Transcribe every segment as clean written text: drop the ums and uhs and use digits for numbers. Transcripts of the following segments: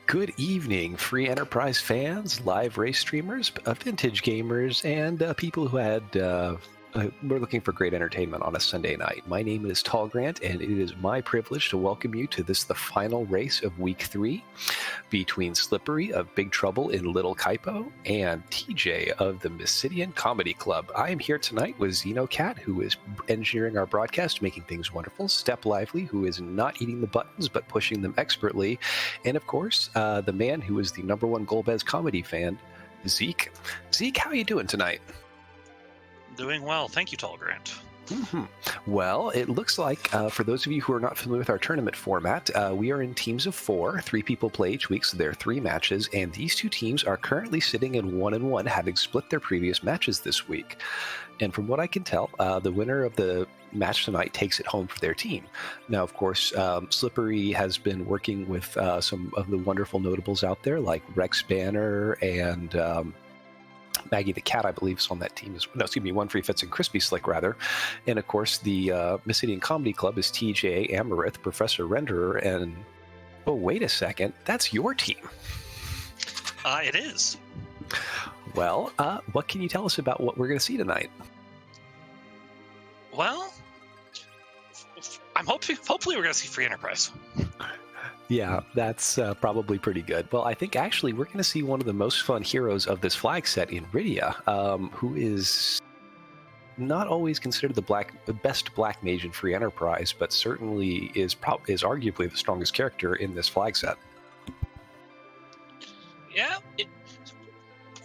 Good evening, free enterprise fans, live race streamers, vintage gamers, and people who were looking for great entertainment on a Sunday night. My name is Tall Grant, and it is my privilege to welcome you to the final race of Week 3 between Slippery of Big Trouble in Little Kaipo and TJ of the Mysidian Comedy Club. I am here tonight with Xenocat, who is engineering our broadcast, making things wonderful, Step Lively, who is not eating the buttons but pushing them expertly, and of course, the man who is the #1 Golbez comedy fan, Zeke. Zeke, how are you doing tonight? Doing well. Thank you, Tall Grant. Mm-hmm. Well, it looks like, for those of you who are not familiar with our tournament format, we are in teams of 4. 3 people play each week, so there are 3 matches, and these 2 teams are currently sitting in 1-1, having split their previous matches this week. And from what I can tell, the winner of the match tonight takes it home for their team. Now, of course, Slippery has been working with some of the wonderful notables out there, like Rex Banner and Maggie the Cat, I believe, is on that team. One Free Fits and Crispy Slick, rather. And, of course, the Mysidian Comedy Club is TJ, Amarith, Professor Renderer, and... Oh, wait a second. That's your team. It is. Well, what can you tell us about what we're going to see tonight? Well, hopefully we're going to see Free Enterprise. Yeah, that's probably pretty good. Well, I think actually we're going to see one of the most fun heroes of this flag set in Rydia, who is not always considered the best black mage in Free Enterprise, but certainly is arguably the strongest character in this flag set. Yeah,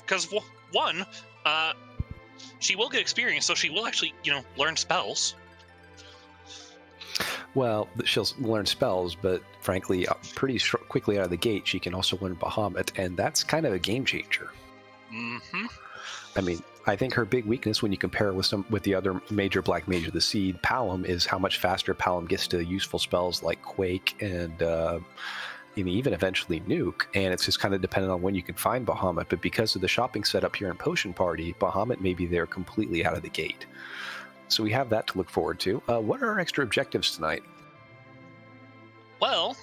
because one, she will get experience, so she will actually, learn spells. Well, she'll learn spells, but frankly, pretty quickly out of the gate, she can also learn Bahamut, and that's kind of a game changer. Mm-hmm. I mean, I think her big weakness when you compare her with the other major black mage of the seed, Palom, is how much faster Palom gets to useful spells like Quake and even eventually Nuke, and it's just kind of dependent on when you can find Bahamut, but because of the shopping setup here in Potion Party, Bahamut may be there completely out of the gate. So we have that to look forward to. What are our extra objectives tonight? Well,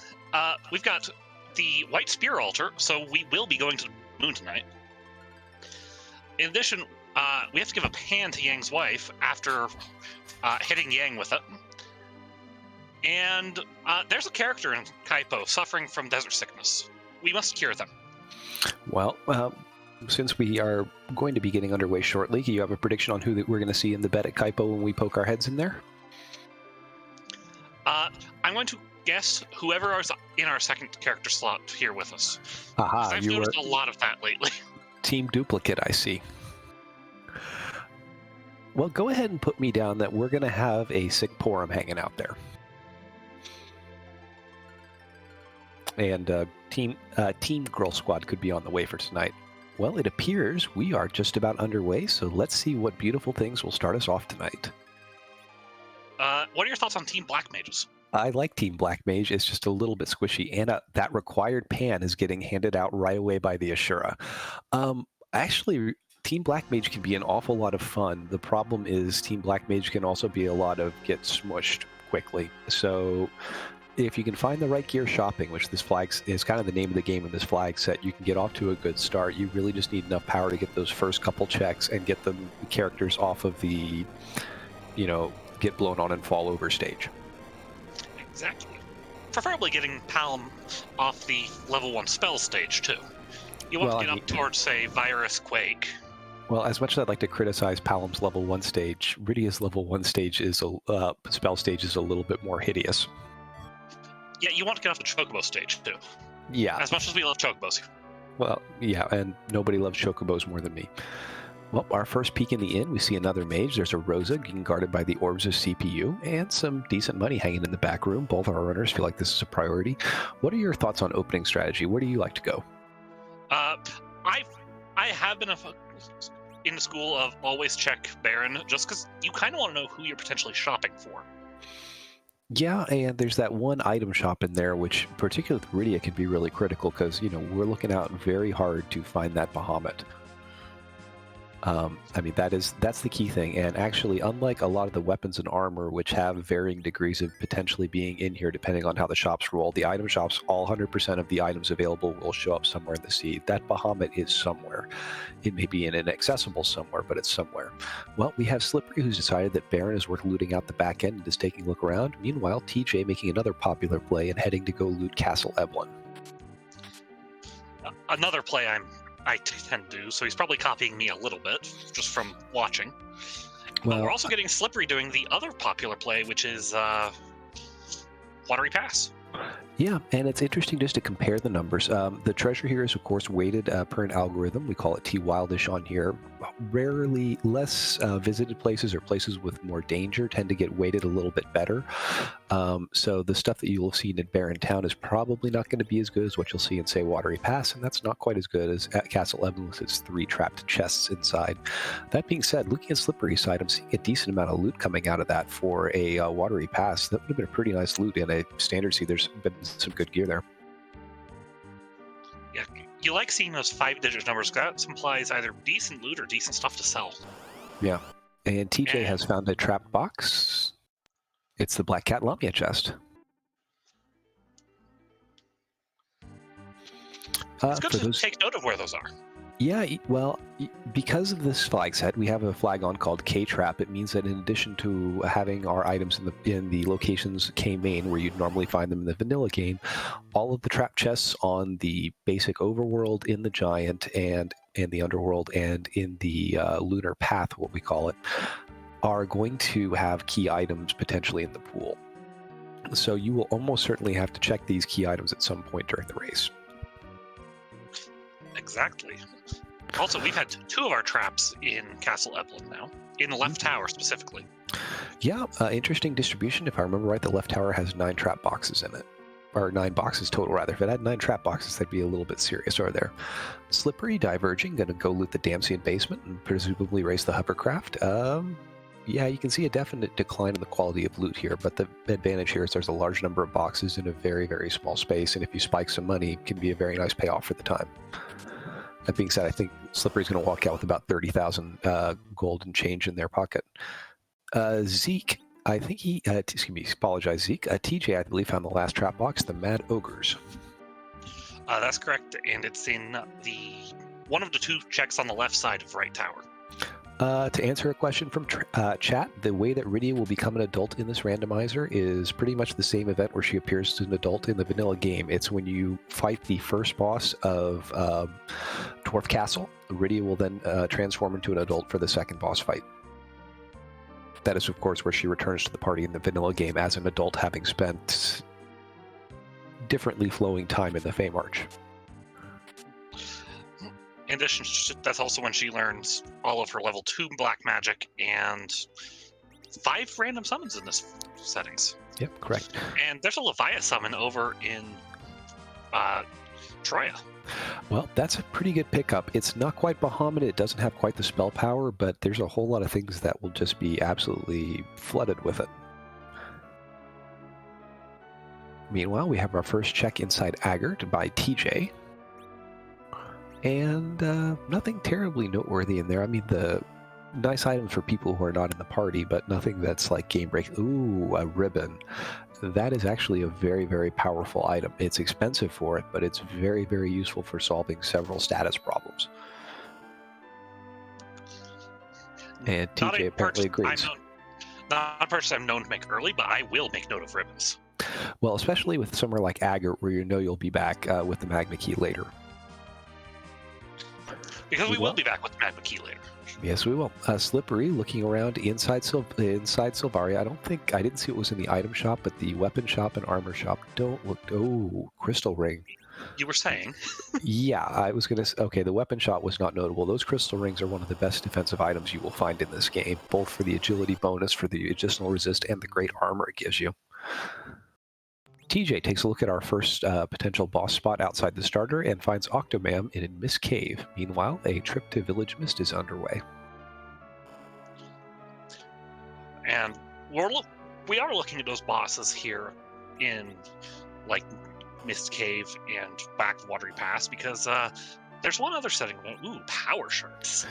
we've got the White Spear Altar, so we will be going to the moon tonight. In addition, we have to give a pan to Yang's wife after hitting Yang with it. And there's a character in Kaipo suffering from desert sickness. We must cure them. Well, since we are going to be getting underway shortly, do you have a prediction on who we're going to see in the bed at Kaipo when we poke our heads in there? I'm going to guess whoever is in our second character slot here with us. Aha, I've noticed a lot of that lately. Team Duplicate, I see. Well, go ahead and put me down that we're going to have a sick Porum hanging out there. And Team Girl Squad could be on the way for tonight. Well, it appears we are just about underway, so let's see what beautiful things will start us off tonight. What are your thoughts on Team Black Mages? I like Team Black Mage. It's just a little bit squishy, and that required pan is getting handed out right away by the Ashura. Actually, Team Black Mage can be an awful lot of fun. The problem is Team Black Mage can also be a lot of get smushed quickly. So if you can find the right gear shopping, which this flag is kind of the name of the game in this flag set, you can get off to a good start. You really just need enough power to get those first couple checks and get the characters off of the, get blown on and fall over stage. Exactly. Preferably getting Palom off the level 1 spell stage, too. You want to get up towards, say, Virus Quake. Well, as much as I'd like to criticize Palom's level 1 stage, Rydia's level 1 stage is spell stage is a little bit more hideous. Yeah, you want to get off the Chocobo stage, too. Yeah. As much as we love Chocobos. Well, yeah, and nobody loves Chocobos more than me. Well, our first peek in the inn, we see another mage. There's a Rosa being guarded by the Orbs of CPU, and some decent money hanging in the back room. Both our runners feel like this is a priority. What are your thoughts on opening strategy? Where do you like to go? I have been in the school of always check Baron, just because you kind of want to know who you're potentially shopping for. Yeah, and there's that one item shop in there, which particularly with Rydia can be really critical, because, we're looking out very hard to find that Bahamut. I mean, that's the key thing. And actually, unlike a lot of the weapons and armor, which have varying degrees of potentially being in here depending on how the shops roll, the item shops, all 100% of the items available will show up somewhere in the sea. That Bahamut is somewhere. It may be in an inaccessible somewhere, but it's somewhere. Well, we have Slippery, who's decided that Baron is worth looting out the back end and is taking a look around. Meanwhile, TJ making another popular play and heading to go loot Castle Eblan. Another play I tend to do, so he's probably copying me a little bit just from watching. But Well, we're also getting Slippery doing the other popular play, which is Watery Pass. yeah, and it's interesting just to compare the numbers. The treasure here is, of course, weighted per an algorithm. We call it T Wildish on here. Rarely, less visited places or places with more danger tend to get weighted a little bit better. So the stuff that you'll see in Barren Town is probably not going to be as good as what you'll see in, say, Watery Pass, and that's not quite as good as at Castle Eblan with its 3 trapped chests inside. That being said, looking at Slippery's side, I'm seeing a decent amount of loot coming out of that for a Watery Pass. That would have been a pretty nice loot in a standard sea. There's been some good gear there. Yeah, you like seeing those 5-digit numbers. That implies either decent loot or decent stuff to sell. Yeah, and TJ has found a trap box. It's the Black Cat Lamia chest. It's good to take note of where those are. Yeah, well, because of this flag set, we have a flag on called K-Trap. It means that in addition to having our items in the locations K-Main, where you'd normally find them in the vanilla game, all of the trap chests on the basic overworld, in the Giant, and in the underworld, and in the Lunar Path, what we call it, are going to have key items potentially in the pool. So you will almost certainly have to check these key items at some point during the race. Exactly. Also, we've had 2 of our traps in Castle Eblan now, in the left tower specifically. Yeah, interesting distribution. If I remember right, the left tower has 9 trap boxes in it. Or 9 boxes total, rather. If it had 9 trap boxes, that'd be a little bit serious over there. Slippery, diverging, going to go loot the Damsian basement and presumably race the hovercraft. Yeah, you can see a definite decline in the quality of loot here, but the advantage here is there's a large number of boxes in a very, very small space, and if you spike some money, it can be a very nice payoff for the time. That being said, I think Slippery's going to walk out with about 30,000 gold and change in their pocket. Zeke, I think he, excuse me, apologize, Zeke. TJ, I believe, found the last trap box, the Mad Ogres. That's correct, and it's in one of the 2 checks on the left side of right tower. To answer a question from chat, the way that Rydia will become an adult in this randomizer is pretty much the same event where she appears as an adult in the vanilla game. It's when you fight the first boss of Dwarf Castle. Rydia will then transform into an adult for the second boss fight. That is, of course, where she returns to the party in the vanilla game as an adult, having spent differently flowing time in the Fey March. In addition, that's also when she learns all of her level 2 black magic and 5 random summons in this settings. Yep, correct. And there's a Leviathan summon over in Troya. Well, that's a pretty good pickup. It's not quite Bahamut. It doesn't have quite the spell power, but there's a whole lot of things that will just be absolutely flooded with it. Meanwhile, we have our first check inside Agert by TJ. And nothing terribly noteworthy in there. I mean, the nice items for people who are not in the party, but nothing that's like game breaking. Ooh, a ribbon. That is actually a very, very powerful item. It's expensive for it, but it's very, very useful for solving several status problems. And TJ apparently agrees. Not a purchase I'm known to make early, but I will make note of ribbons. Well, especially with somewhere like Agert, where you know you'll be back with the Magma Key later. Because we will be back with the Magma Key later. Yes, we will. Slippery, looking around inside Silvaria. I didn't see what was in the item shop, but the weapon shop and armor shop don't look. Oh, crystal ring. You were saying? Yeah, I was going to. Okay, the weapon shop was not notable. Those crystal rings are one of the best defensive items you will find in this game, both for the agility bonus, for the additional resist, and the great armor it gives you. TJ takes a look at our first potential boss spot outside the starter and finds Octomam in a Mist Cave. Meanwhile, a trip to Village Mist is underway. And we are looking at those bosses here in like Mist Cave and back Watery Pass because there's one other setting. Ooh, power shards.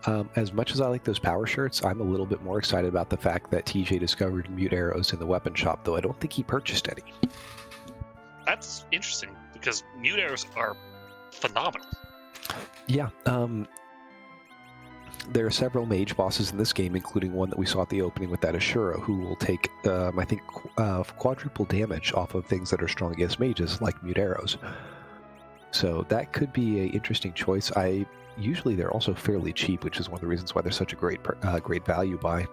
As much as I like those power shirts, I'm a little bit more excited about the fact that TJ discovered mute arrows in the weapon shop, though I don't think he purchased any. That's interesting, because mute arrows are phenomenal. Yeah, there are several mage bosses in this game, including one that we saw at the opening with that Ashura, who will take, I think, quadruple damage off of things that are strong against mages, like mute arrows. So that could be an interesting choice. Usually they're also fairly cheap, which is one of the reasons why they're such a great value buy.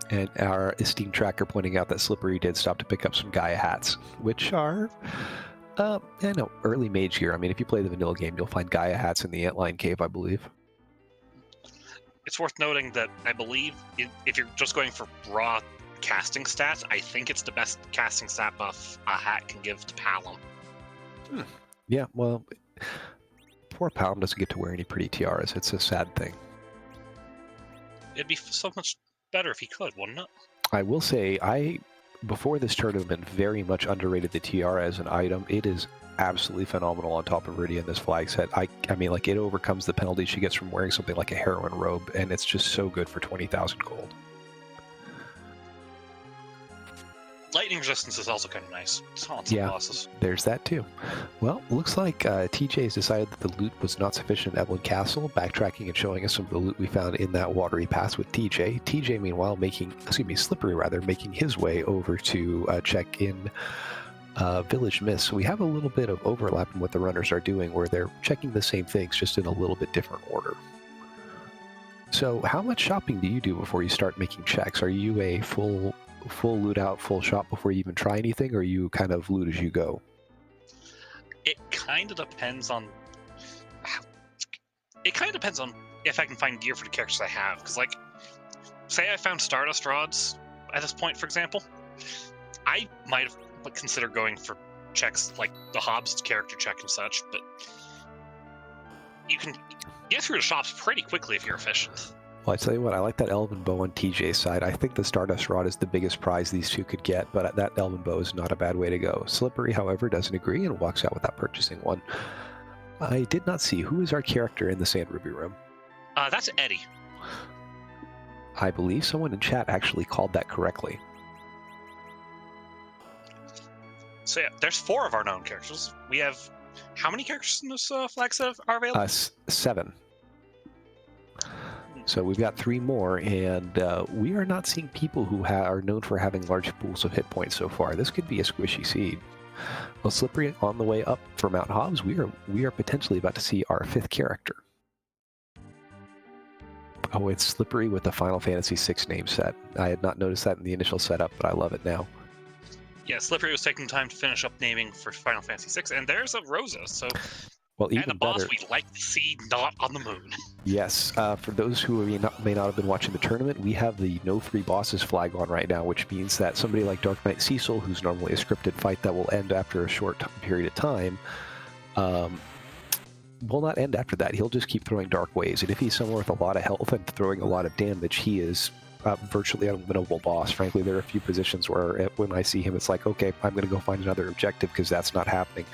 And our esteemed tracker pointing out that Slippery did stop to pick up some Gaia hats, which are, early mage gear. I mean, if you play the vanilla game, you'll find Gaia hats in the Antlion Cave, I believe. It's worth noting that I believe if you're just going for raw casting stats, I think it's the best casting stat buff a hat can give to Palom. Yeah, well, poor Palom doesn't get to wear any pretty tiaras. It's a sad thing. It'd be so much better if he could, wouldn't it? I will say, before this tournament, very much underrated the tiara as an item. It is absolutely phenomenal on top of Viridia in this flag set. I mean, like, it overcomes the penalty she gets from wearing something like a heroine robe, and it's just so good for 20,000 gold. Lightning resistance is also kind of nice. Tons Yeah. of bosses. There's that too. Well, looks like TJ has decided that the loot was not sufficient at Eblan Castle, backtracking and showing us some of the loot we found in that watery pass with TJ. TJ, meanwhile, Slippery making his way over to check in Village Mist. So we have a little bit of overlap in what the runners are doing, where they're checking the same things, just in a little bit different order. So how much shopping do you do before you start making checks? Are you a full loot out, full shop before you even try anything, or you kind of loot as you go? It kind of depends on if I can find gear for the characters I have. Because, like, say I found Stardust rods at this point, for example, I might have considered going for checks like the Hobbs character check and such, but you can get through the shops pretty quickly if you're efficient. Well, I tell you what, I like that Elven Bow on TJ's side. I think the Stardust Rod is the biggest prize these two could get, but that Elven Bow is not a bad way to go. Slippery, however, doesn't agree and walks out without purchasing one. I did not see. Who is our character in the Sand Ruby room? That's Eddie. I believe someone in chat actually called that correctly. So yeah, there's 4 of our known characters. We have... How many characters in this flag set are available? 7. So we've got 3 more, and we are not seeing people who are known for having large pools of hit points so far. This could be a squishy seed. Well, Slippery on the way up for Mount Hobbs, we are potentially about to see our 5th character. Oh, it's Slippery with the Final Fantasy VI name set. I had not noticed that in the initial setup, but I love it now. Yeah, Slippery was taking time to finish up naming for Final Fantasy VI, and there's a Rosa, so... Well, even and a boss better. we'd like to see not on the moon. Yes, for those who may not have been watching the tournament, we have the no free bosses flag on right now, which means that somebody like Dark Knight Cecil, who's normally a scripted fight that will end after a short period of time, will not end after that. He'll just keep throwing dark waves, and if he's somewhere with a lot of health and throwing a lot of damage, he is virtually an unwinnable boss. Frankly, there are a few positions where when I see him, it's like, okay, I'm going to go find another objective because that's not happening.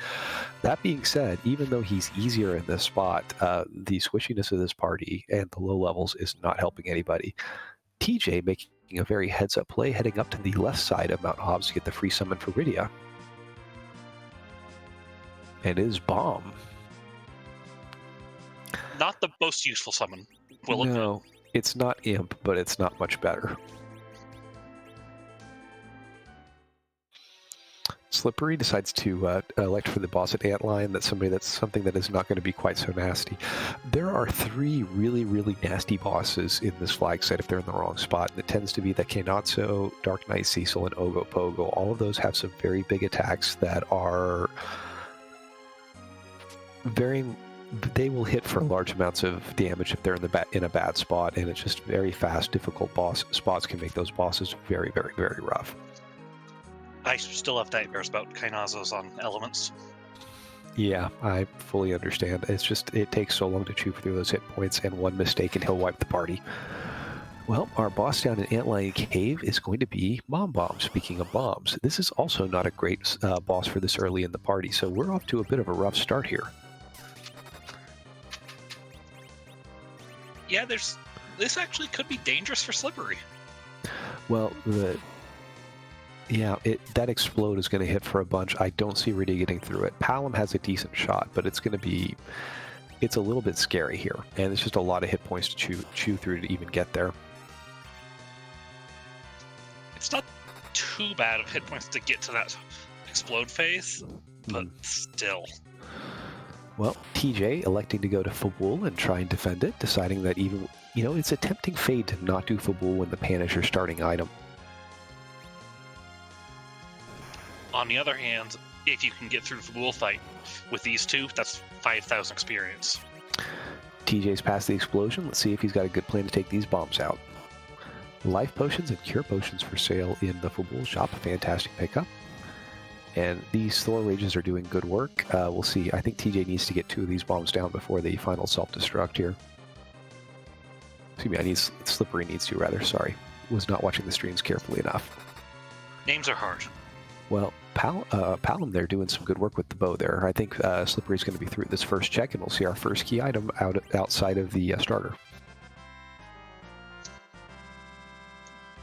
That being said, even though he's easier in this spot, the squishiness of this party and the low levels is not helping anybody. TJ making a very heads-up play, heading up to the left side of Mount Hobbs to get the free summon for Viridia. And it is Bomb. Not the most useful summon, will it? No, it's not Imp, but it's not much better. Slippery decides to elect for the boss at Antlion. That's something that is not going to be quite so nasty. There are 3 really, really nasty bosses in this flag set if they're in the wrong spot. And it tends to be the Kenatsu, Dark Knight Cecil, and Ogo Pogo. All of those have some very big attacks that are they will hit for large amounts of damage if they're in a bad spot, and it's just very fast, difficult spots can make those bosses very, very, very rough. I still have nightmares about Kainazos on elements. Yeah, I fully understand. It's just, it takes so long to chew through those hit points, and one mistake and he'll wipe the party. Well, our boss down in Antlion Cave is going to be Mom Bomb. Speaking of bombs, this is also not a great boss for this early in the party, so we're off to a bit of a rough start here. Yeah, this actually could be dangerous for Slippery. Well, that explode is going to hit for a bunch. I don't see Rydia getting through it. Palom has a decent shot, but it's a little bit scary here, and it's just a lot of hit points to chew through to even get there. It's not too bad of hit points to get to that explode phase, but still. Well, TJ electing to go to Fabul and try and defend it, deciding that even, it's a tempting fate to not do Fabul when the pan is your starting item. On the other hand, if you can get through the Fabul fight with these two, that's 5,000 experience. TJ's past the explosion. Let's see if he's got a good plan to take these bombs out. Life potions and cure potions for sale in the Fabul shop. Fantastic pickup. And these Thor Rages are doing good work. We'll see. I think TJ needs to get 2 of these bombs down before the final self-destruct here. Excuse me, Slippery needs to, rather. Sorry. Was not watching the streams carefully enough. Names are hard. Well, Palom there doing some good work with the bow there. I think Slippery's going to be through this first check, and we'll see our first key item outside of the starter.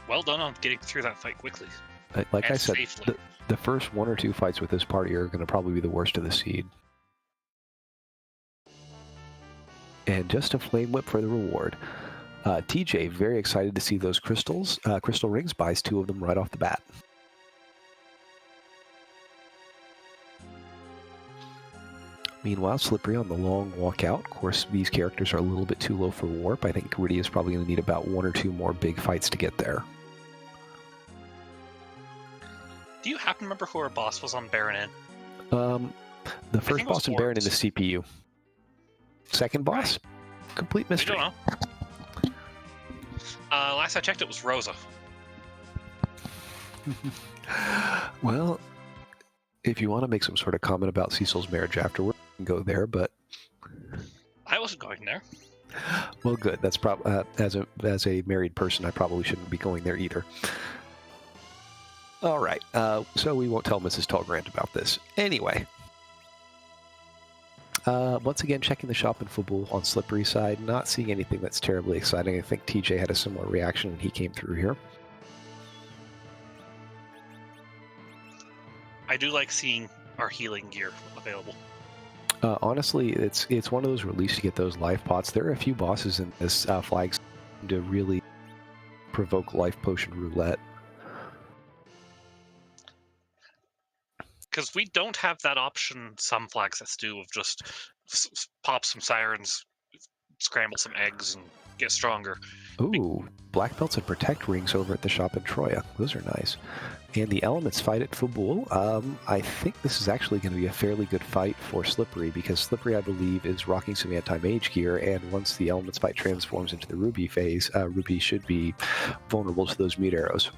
Well done on getting through that fight quickly. Like and I said, safely. The first 1 or 2 fights with this party are going to probably be the worst of the seed. And just a flame whip for the reward. TJ, very excited to see those crystal rings, buys 2 of them right off the bat. Meanwhile, Slippery on the long walk out. Of course, these characters are a little bit too low for warp. I think Rydia is probably going to need about 1 or 2 more big fights to get there. Do you happen to remember who our boss was on Baron The first boss in Baron in the CPU. Second boss? Right. Complete mystery. I don't know. Last I checked, it was Rosa. Well, if you want to make some sort of comment about Cecil's marriage afterward, you can go there, but... I wasn't going there. Well, good. That's as a married person, I probably shouldn't be going there either. All right, so we won't tell Mrs. Tallgrant about this. Anyway, once again, checking the shop in Fabul on Slippery's side, not seeing anything that's terribly exciting. I think TJ had a similar reaction when he came through here. I do like seeing our healing gear available. Honestly, it's one of those released to get those life pots. There are a few bosses in this flag to really provoke life potion roulette. Because we don't have that option some flag sets do of just pop some sirens, scramble some eggs, and get stronger. Ooh, black belts and protect rings over at the shop in Troya. Those are nice. And the elements fight at Fabul. I think this is actually going to be a fairly good fight for Slippery, because Slippery, I believe, is rocking some anti-mage gear, and once the elements fight transforms into the Ruby phase, Ruby should be vulnerable to those mute arrows.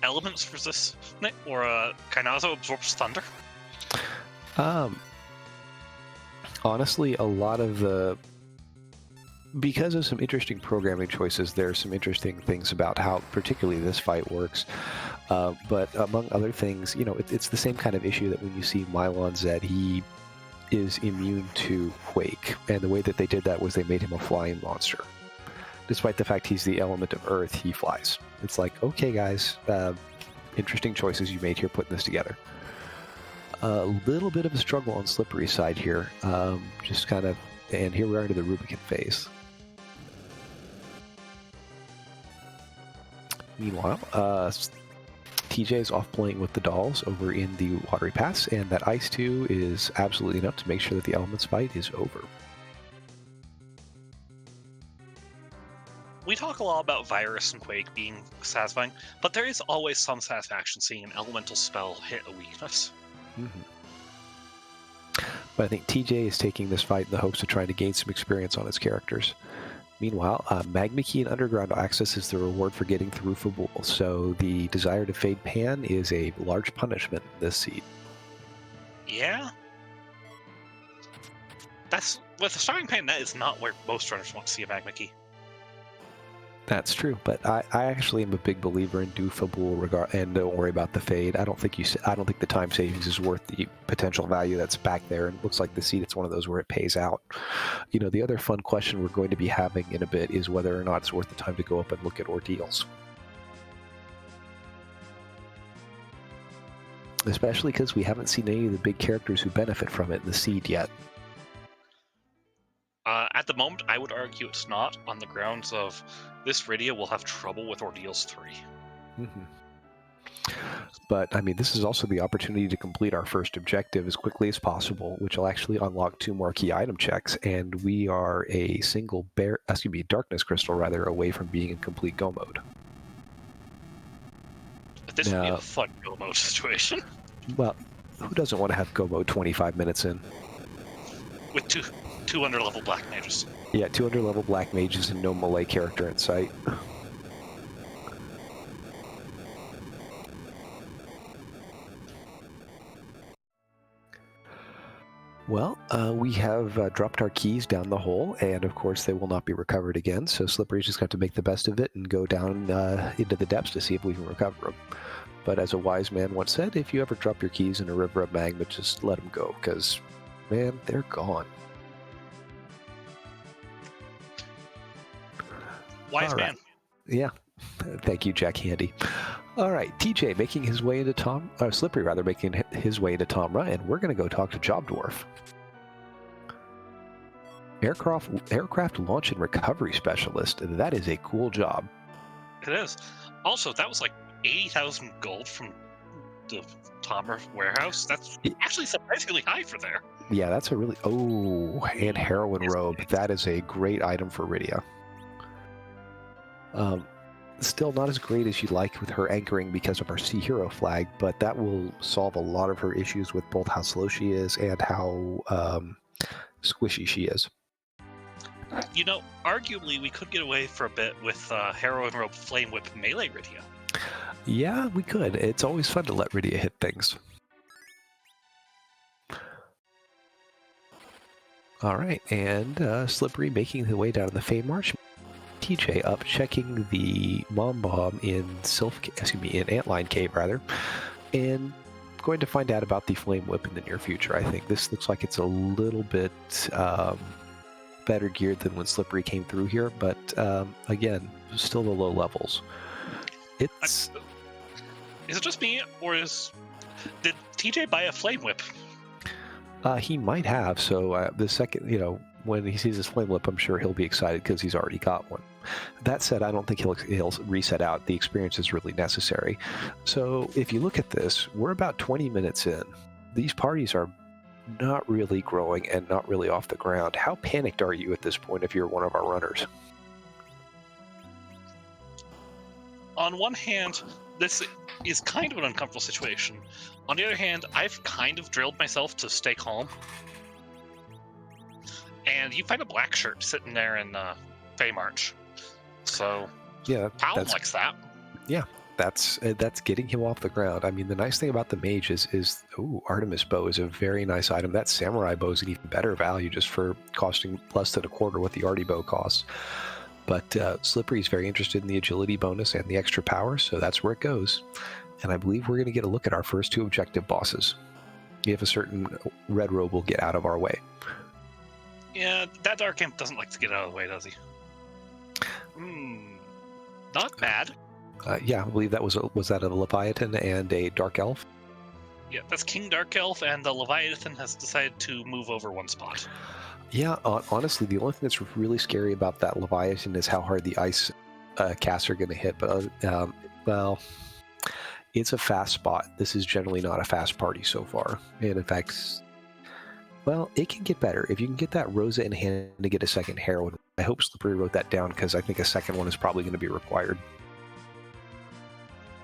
Elements resist it, or Kainazo absorbs thunder? Honestly, a lot of because of some interesting programming choices, there are some interesting things about how particularly this fight works. But among other things, it's the same kind of issue that when you see Mylon Zed, he is immune to Quake. And the way that they did that was they made him a flying monster. Despite the fact he's the element of Earth, he flies. It's like, okay, guys, interesting choices you made here putting this together. A little bit of a struggle on Slippery's side here. Just kind of, and here we are into the Rubicon phase. Meanwhile, TJ is off playing with the dolls over in the Watery Pass, and that Ice 2 is absolutely enough to make sure that the Elements fight is over. We talk a lot about Virus and Quake being satisfying, but there is always some satisfaction seeing an elemental spell hit a weakness. Mm-hmm. But I think TJ is taking this fight in the hopes of trying to gain some experience on his characters. Meanwhile, Magma Key and Underground Access is the reward for getting through Fabul, so the desire to fade Pan is a large punishment this seed. Yeah? With the starting Pan, that is not where most runners want to see a Magma Key. That's true, but I actually am a big believer in doofable regard, and don't worry about the fade. I don't think I don't think the time savings is worth the potential value that's back there. And it looks like the seed, it's one of those where it pays out. You know, the other fun question we're going to be having in a bit is whether or not it's worth the time to go up and look at ordeals. Especially because we haven't seen any of the big characters who benefit from it in the seed yet. At the moment, I would argue it's not, on the grounds of this Rydia will have trouble with Ordeals 3. Mm-hmm. But, I mean, this is also the opportunity to complete our first objective as quickly as possible, which will actually unlock 2 more key item checks, and we are a single darkness crystal, rather, away from being in complete go mode. This would be a fun go mode situation. Well, who doesn't want to have go mode 25 minutes in? With 200 level black mages. Yeah, 200 level black mages and no melee character in sight. Well, we have dropped our keys down the hole, and of course they will not be recovered again, so Slippery's just got to make the best of it and go down into the depths to see if we can recover them. But as a wise man once said, if you ever drop your keys in a river of magma, just let them go, because, man, they're gone. Wise man. Yeah. Thank you, Jack Handy. All right, TJ making his way into Slippery rather, making his way into Tomra, and we're going to go talk to Job Dwarf. Aircraft launch and recovery specialist. That is a cool job. It is. Also, that was like 80,000 gold from the Tomra warehouse. That's actually surprisingly high for there. Yeah, that's a really... Oh, and heroin robe. That is a great item for Rydia. Still not as great as you'd like with her anchoring because of our Sea Hero flag, but that will solve a lot of her issues with both how slow she is and how squishy she is. You know, arguably we could get away for a bit with Heroin Robe Flame Whip melee Rydia. Yeah, we could. It's always fun to let Rydia hit things. All right, and Slippery making the way down the Fey March. TJ up checking the Mom Bomb in Antline Cave rather, and going to find out about the Flame Whip in the near future. I think this looks like it's a little bit better geared than when Slippery came through here, but again, still the low levels. Is it just me, or did TJ buy a Flame Whip? He might have. So the second, when he sees his Flame Whip, I'm sure he'll be excited because he's already got one. That said, I don't think he'll reset out. The experience is really necessary. So if you look at this, we're about 20 minutes in. These parties are not really growing and not really off the ground. How panicked are you at this point if you're one of our runners? On one hand, this is kind of an uncomfortable situation. On the other hand, I've kind of drilled myself to stay calm. And you find a black shirt sitting there in Fey March. So, yeah, Paladin likes that. Yeah, that's getting him off the ground. I mean, the nice thing about the mage is Artemis bow is a very nice item. That samurai bow is an even better value just for costing less than a quarter what the Artie bow costs. But Slippery is very interested in the agility bonus and the extra power, so that's where it goes. And I believe we're going to get a look at our first 2 objective bosses. If a certain red robe will get out of our way. Yeah, that Dark Imp doesn't like to get out of the way, does he? Not bad. Yeah, I believe that was that a Leviathan and a Dark Elf? Yeah, that's King Dark Elf, and the Leviathan has decided to move over 1 spot. Yeah, honestly, the only thing that's really scary about that Leviathan is how hard the ice casts are going to hit. But, well, it's a fast spot. This is generally not a fast party so far. And in fact, well, it can get better. If you can get that Rosa in hand to get a second heroine, I hope Slippery wrote that down because I think a second one is probably going to be required.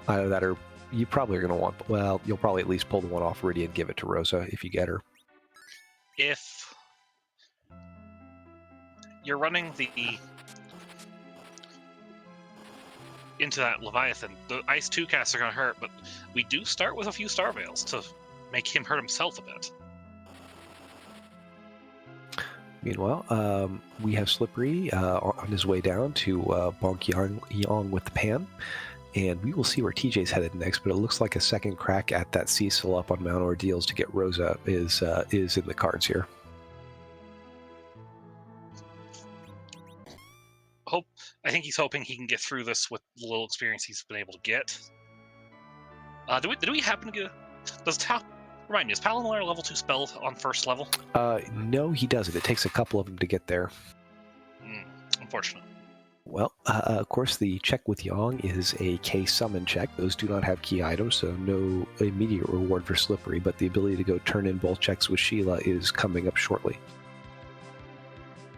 Either that or you probably are going to want, well, you'll probably at least pull the one off Rydia and give it to Rosa if you get her. If you're running into that Leviathan, the Ice 2 casts are going to hurt, but we do start with a few Star Veils to make him hurt himself a bit. Meanwhile, we have Slippery on his way down to bonk Yang with the pan, and we will see where TJ's headed next, but it looks like a second crack at that Cecil up on Mount Ordeals to get Rosa is in the cards here. I think he's hoping he can get through this with the little experience he's been able to get. Did we happen to get... Remind me, is Palinor level 2 spell on first level? No, he doesn't. It takes a couple of them to get there. Unfortunate. Well, of course, the check with Yang is a K summon check. Those do not have key items, so no immediate reward for Slippery, but the ability to go turn in both checks with Sheila is coming up shortly.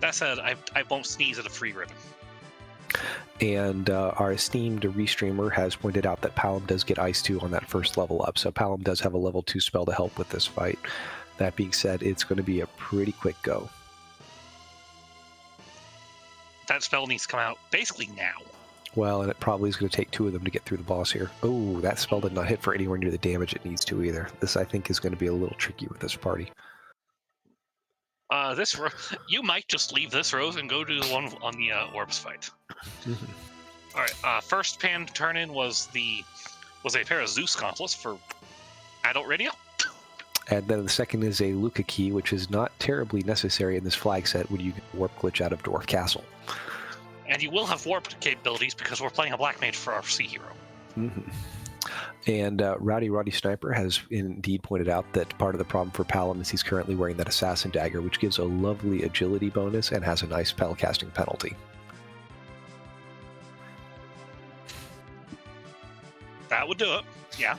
That said, I won't sneeze at a free ribbon. And our esteemed restreamer has pointed out that Palom does get Ice 2 on that first level up, so Palom does have a level 2 spell to help with this fight. That being said, it's going to be a pretty quick go. That spell needs to come out basically now. Well, and it probably is going to take 2 of them to get through the boss here. Oh, that spell did not hit for anywhere near the damage it needs to either. This, I think, is going to be a little tricky with this party. You might just leave this rose and go to the one on the orbs fight. Mm-hmm. All right. First pan turn in was a pair of Zeus gauntlets for adult radio. And then the second is a Luca key, which is not terribly necessary in this flag set when you get warp glitch out of Dwarf Castle. And you will have warp capabilities because we're playing a black mage for our sea hero. Mm-hmm. And Roddy Sniper has indeed pointed out that part of the problem for Palom is he's currently wearing that Assassin Dagger, which gives a lovely agility bonus and has a nice spell casting penalty. That would do it. Yeah.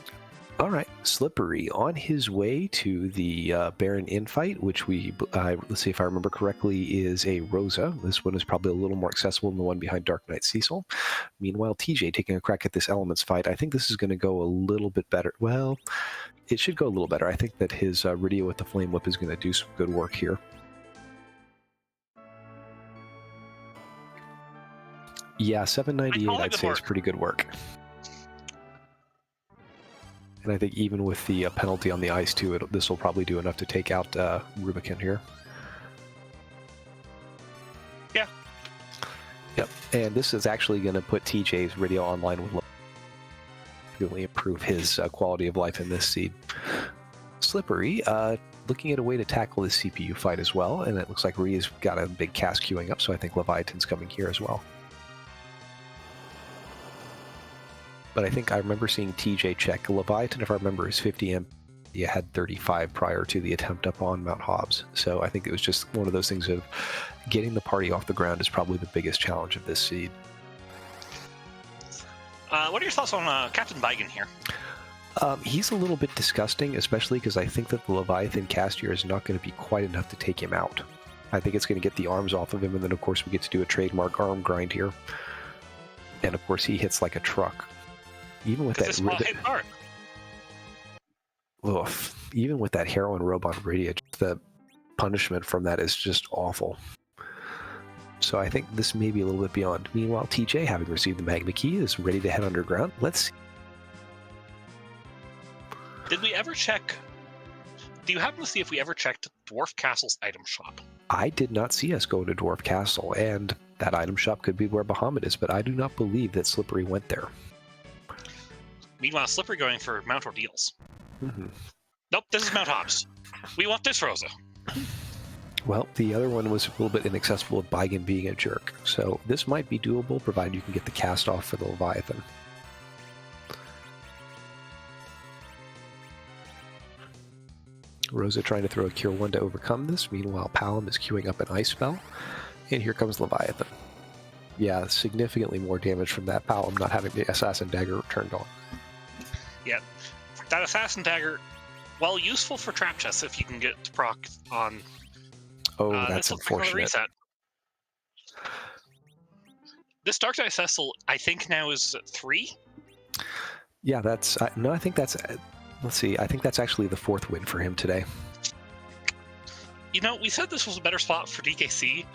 All right, Slippery on his way to the Baron Inn fight, which let's see if I remember correctly, is a Rosa. This one is probably a little more accessible than the one behind Dark Knight Cecil. Meanwhile, TJ taking a crack at this Elements fight. I think this is going to go a little bit better. Well, it should go a little better. I think that his Rydia with the Flame Whip is going to do some good work here. Yeah, 798 I'd say is pretty good work. And I think even with the penalty on the ice, too, this will probably do enough to take out Rubicon here. Yeah. Yep. And this is actually going to put TJ's radio online with really improve his quality of life in this seed. Slippery, looking at a way to tackle this CPU fight as well. And it looks like Ria's got a big cast queuing up, so I think Leviathan's coming here as well. But I think I remember seeing TJ check. Leviathan, if I remember, is 50 MP. You had 35 prior to the attempt up on Mount Hobbs. So I think it was just one of those things of getting the party off the ground is probably the biggest challenge of this seed. What are your thoughts on Captain Bigan here? He's a little bit disgusting, especially because I think that the Leviathan cast here is not going to be quite enough to take him out. I think it's going to get the arms off of him, and then, of course, we get to do a trademark arm grind here. And, of course, he hits like a truck. Even with even with that heroin robe on Rydia, the punishment from that is just awful. So I think this may be a little bit beyond. Meanwhile, TJ, having received the Magma Key, is ready to head underground. Let's see. Did we ever check... Do you happen to see if we ever checked Dwarf Castle's item shop? I did not see us go to Dwarf Castle, and that item shop could be where Bahamut is, but I do not believe that Slippery went there. Meanwhile, Slippery going for Mount Ordeals. Mm-hmm. Nope, this is Mount Hobbs. We want this Rosa. Well, the other one was a little bit inaccessible with Bigan being a jerk, so this might be doable, provided you can get the cast off for the Leviathan. Rosa trying to throw a Cure 1 to overcome this. Meanwhile, Palom is queuing up an Ice Spell, and here comes Leviathan. Yeah, significantly more damage from that Palom not having the Assassin Dagger turned on. Yeah, that Assassin Dagger, while useful for trap chests if you can get to proc on... Oh, that's unfortunate. Reset. This Dark Knight Cecil, I think now is 3? Yeah, that's... no, I think that's... let's see, I think that's actually the 4th win for him today. You know, we said this was a better spot for DKC.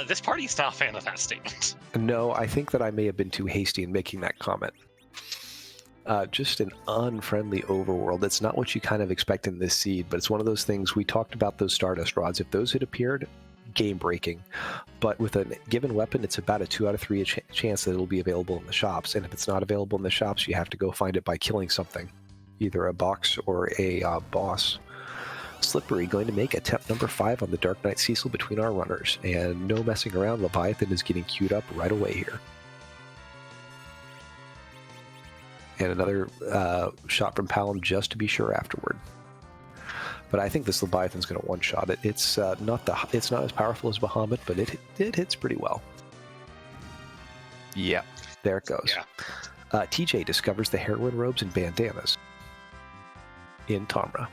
This party's not a fan of that statement. No, I think that I may have been too hasty in making that comment. Just an unfriendly overworld. It's not what you kind of expect in this seed, but it's one of those things. We talked about those Stardust Rods. If those had appeared, game-breaking. But with a given weapon, it's about a 2 out of 3 chance that it'll be available in the shops. And if it's not available in the shops, you have to go find it by killing something, either a box or a boss. Slippery going to make attempt number 5 on the Dark Knight Cecil between our runners. And no messing around, Leviathan is getting queued up right away here. And another shot from Palom just to be sure afterward. But I think this Leviathan's going to one-shot it. It's not as powerful as Bahamut, but it hits pretty well. Yeah, there it goes. Yeah. TJ discovers the heroin robes and bandanas in Tamra.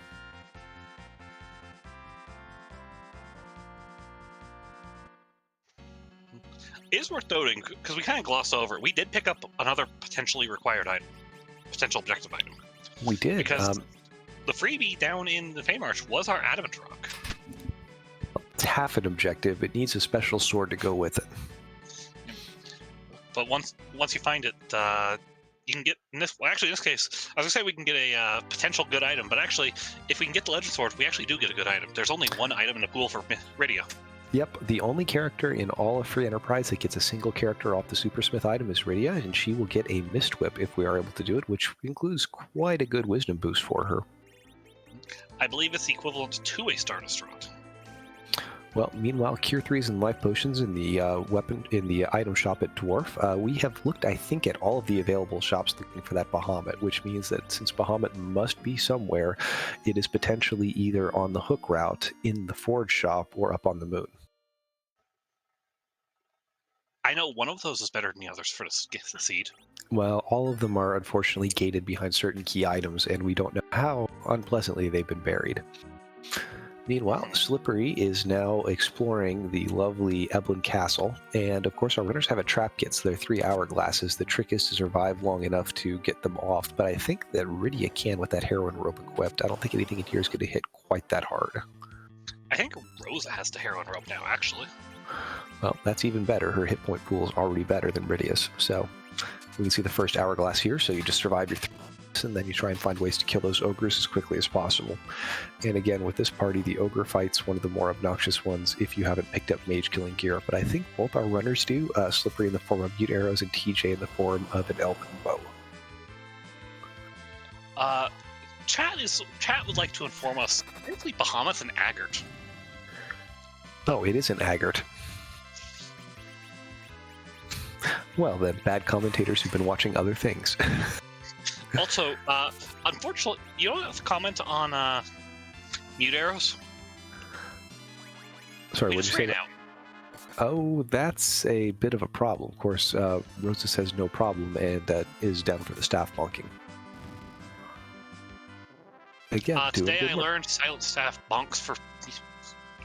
It is worth noting, because we kind of glossed over it, we did pick up another potentially required item, potential objective item. We did. Because the freebie down in the Feymarch was our Adamant Rock. It's half an objective. It needs a special sword to go with it. But once you find it, you can get, in this case, I was going to say we can get a potential good item, but actually, if we can get the Legend Sword, we actually do get a good item. There's only one item in the pool for Rydia. Yep, the only character in all of Free Enterprise that gets a single character off the Supersmith item is Rydia, and she will get a Mist Whip if we are able to do it, which includes quite a good wisdom boost for her. I believe it's equivalent to a Stardust Rod. Well, meanwhile, Cure 3s and Life Potions in the item shop at Dwarf. We have looked, I think, at all of the available shops looking for that Bahamut, which means that since Bahamut must be somewhere, it is potentially either on the Hook route, in the Forge shop, or up on the moon. I know one of those is better than the others for the seed. Well, all of them are unfortunately gated behind certain key items, and we don't know how unpleasantly they've been buried. Meanwhile, Slippery is now exploring the lovely Eblan Castle, and of course our runners have a trap kit, so they're 3 hourglasses. The trick is to survive long enough to get them off, but I think that Rydia can with that heroin rope equipped. I don't think anything in here is going to hit quite that hard. I think Rosa has the heroin rope now, actually. Well, that's even better. Her hit point pool is already better than Rydia's. So we can see the first hourglass here, so you just survive your and then you try and find ways to kill those ogres as quickly as possible. And again, with this party, the ogre fight's one of the more obnoxious ones if you haven't picked up mage killing gear, but I think both our runners do, Slippery in the form of mute arrows and TJ in the form of an elven bow. Chat would like to inform us, hopefully Bahamut and Agart. Oh, it isn't Agart. Well then, bad commentators who've been watching other things. Also, unfortunately, you don't have to comment on mute arrows. Sorry, what did you say? Now. Oh, that's a bit of a problem. Of course, Rosa says no problem, and that is down for the staff bonking. Again, today I learned silent staff bonks for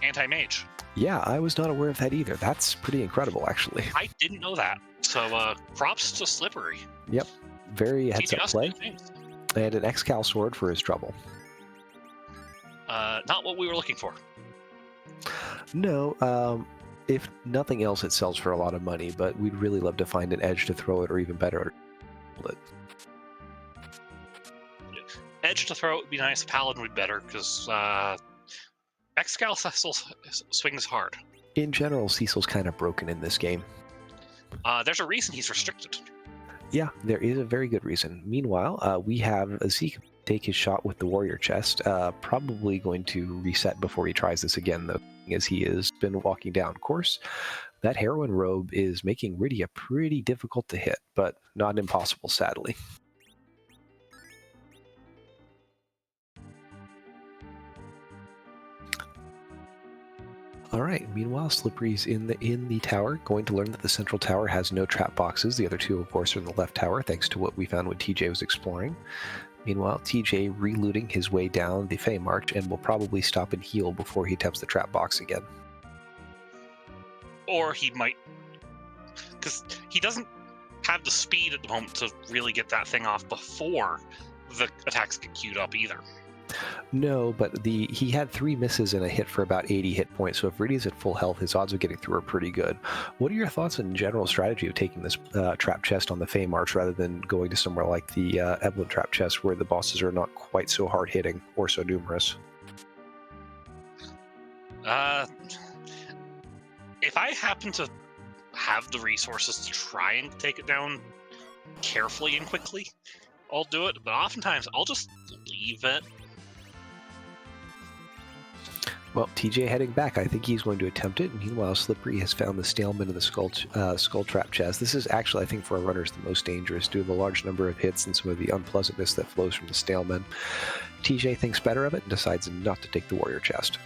anti-mage. Yeah, I was not aware of that either. That's pretty incredible, actually. I didn't know that. So, props to Slippery. Yep. Very heads-up play. And an Excal sword for his trouble. Not what we were looking for. No, if nothing else, it sells for a lot of money, but we'd really love to find an edge to throw it, or even better, it. Edge to throw it would be nice. Paladin would be better, because Excal Cecil swings hard. In general, Cecil's kind of broken in this game. There's a reason he's restricted. Yeah, there is a very good reason. Meanwhile, we have Zeke take his shot with the warrior chest, probably going to reset before he tries this again, though, as he has been walking down course. That heroin robe is making Rydia pretty difficult to hit, but not impossible, sadly. All right. Meanwhile, Slippery's in the tower, going to learn that the central tower has no trap boxes. The other two, of course, are in the left tower, thanks to what we found when TJ was exploring. Meanwhile, TJ relooting his way down the Feymarch and will probably stop and heal before he attempts the trap box again. Or he might, because he doesn't have the speed at the moment to really get that thing off before the attacks get queued up either. No, but he had 3 misses and a hit for about 80 hit points, so if Rydia's at full health, his odds of getting through are pretty good. What are your thoughts on general strategy of taking this trap chest on the Feymarch rather than going to somewhere like the Eblan trap chest where the bosses are not quite so hard-hitting or so numerous? if I happen to have the resources to try and take it down carefully and quickly, I'll do it. But oftentimes, I'll just leave it. Well, TJ heading back. I think he's going to attempt it. Meanwhile, Slippery has found the Stalemate in the skull trap chest. This is actually, I think, for our runners, the most dangerous due to the large number of hits and some of the unpleasantness that flows from the Stalemate. TJ thinks better of it and decides not to take the warrior chest.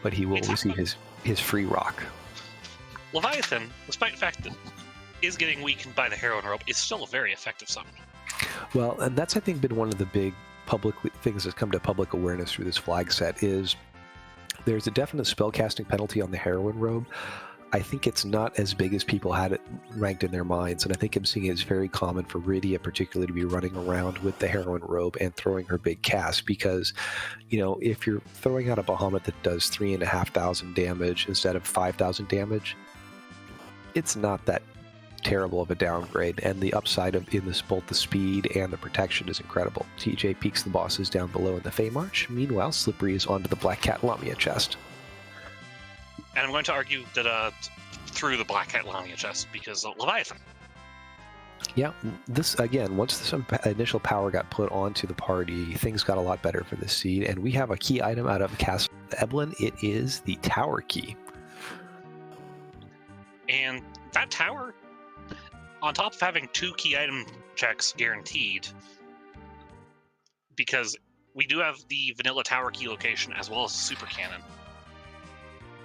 But he will receive his free rock. Leviathan, despite the fact that is getting weakened by the heroin rope, is still a very effective summon. Well, and that's, I think, been one of the big public things that's come to public awareness through this flag set is there's a definite spellcasting penalty on the heroin robe. I think it's not as big as people had it ranked in their minds, and I think I'm seeing it's very common for Rydia particularly to be running around with the heroin robe and throwing her big cast because, if you're throwing out a Bahamut that does 3,500 damage instead of 5,000 damage, it's not that terrible of a downgrade, and the upside of both the speed and the protection is incredible. TJ peeks the bosses down below in the Fey March. Meanwhile, Slippery is onto the Black Cat Lamia chest. And I'm going to argue that through the Black Cat Lamia chest because Leviathan. Yeah, this again, once some initial power got put onto the party, things got a lot better for this seed, and we have a key item out of Castle Eblan. It is the Tower Key. And that tower, on top of having 2 key item checks guaranteed, because we do have the vanilla tower key location as well as the super cannon,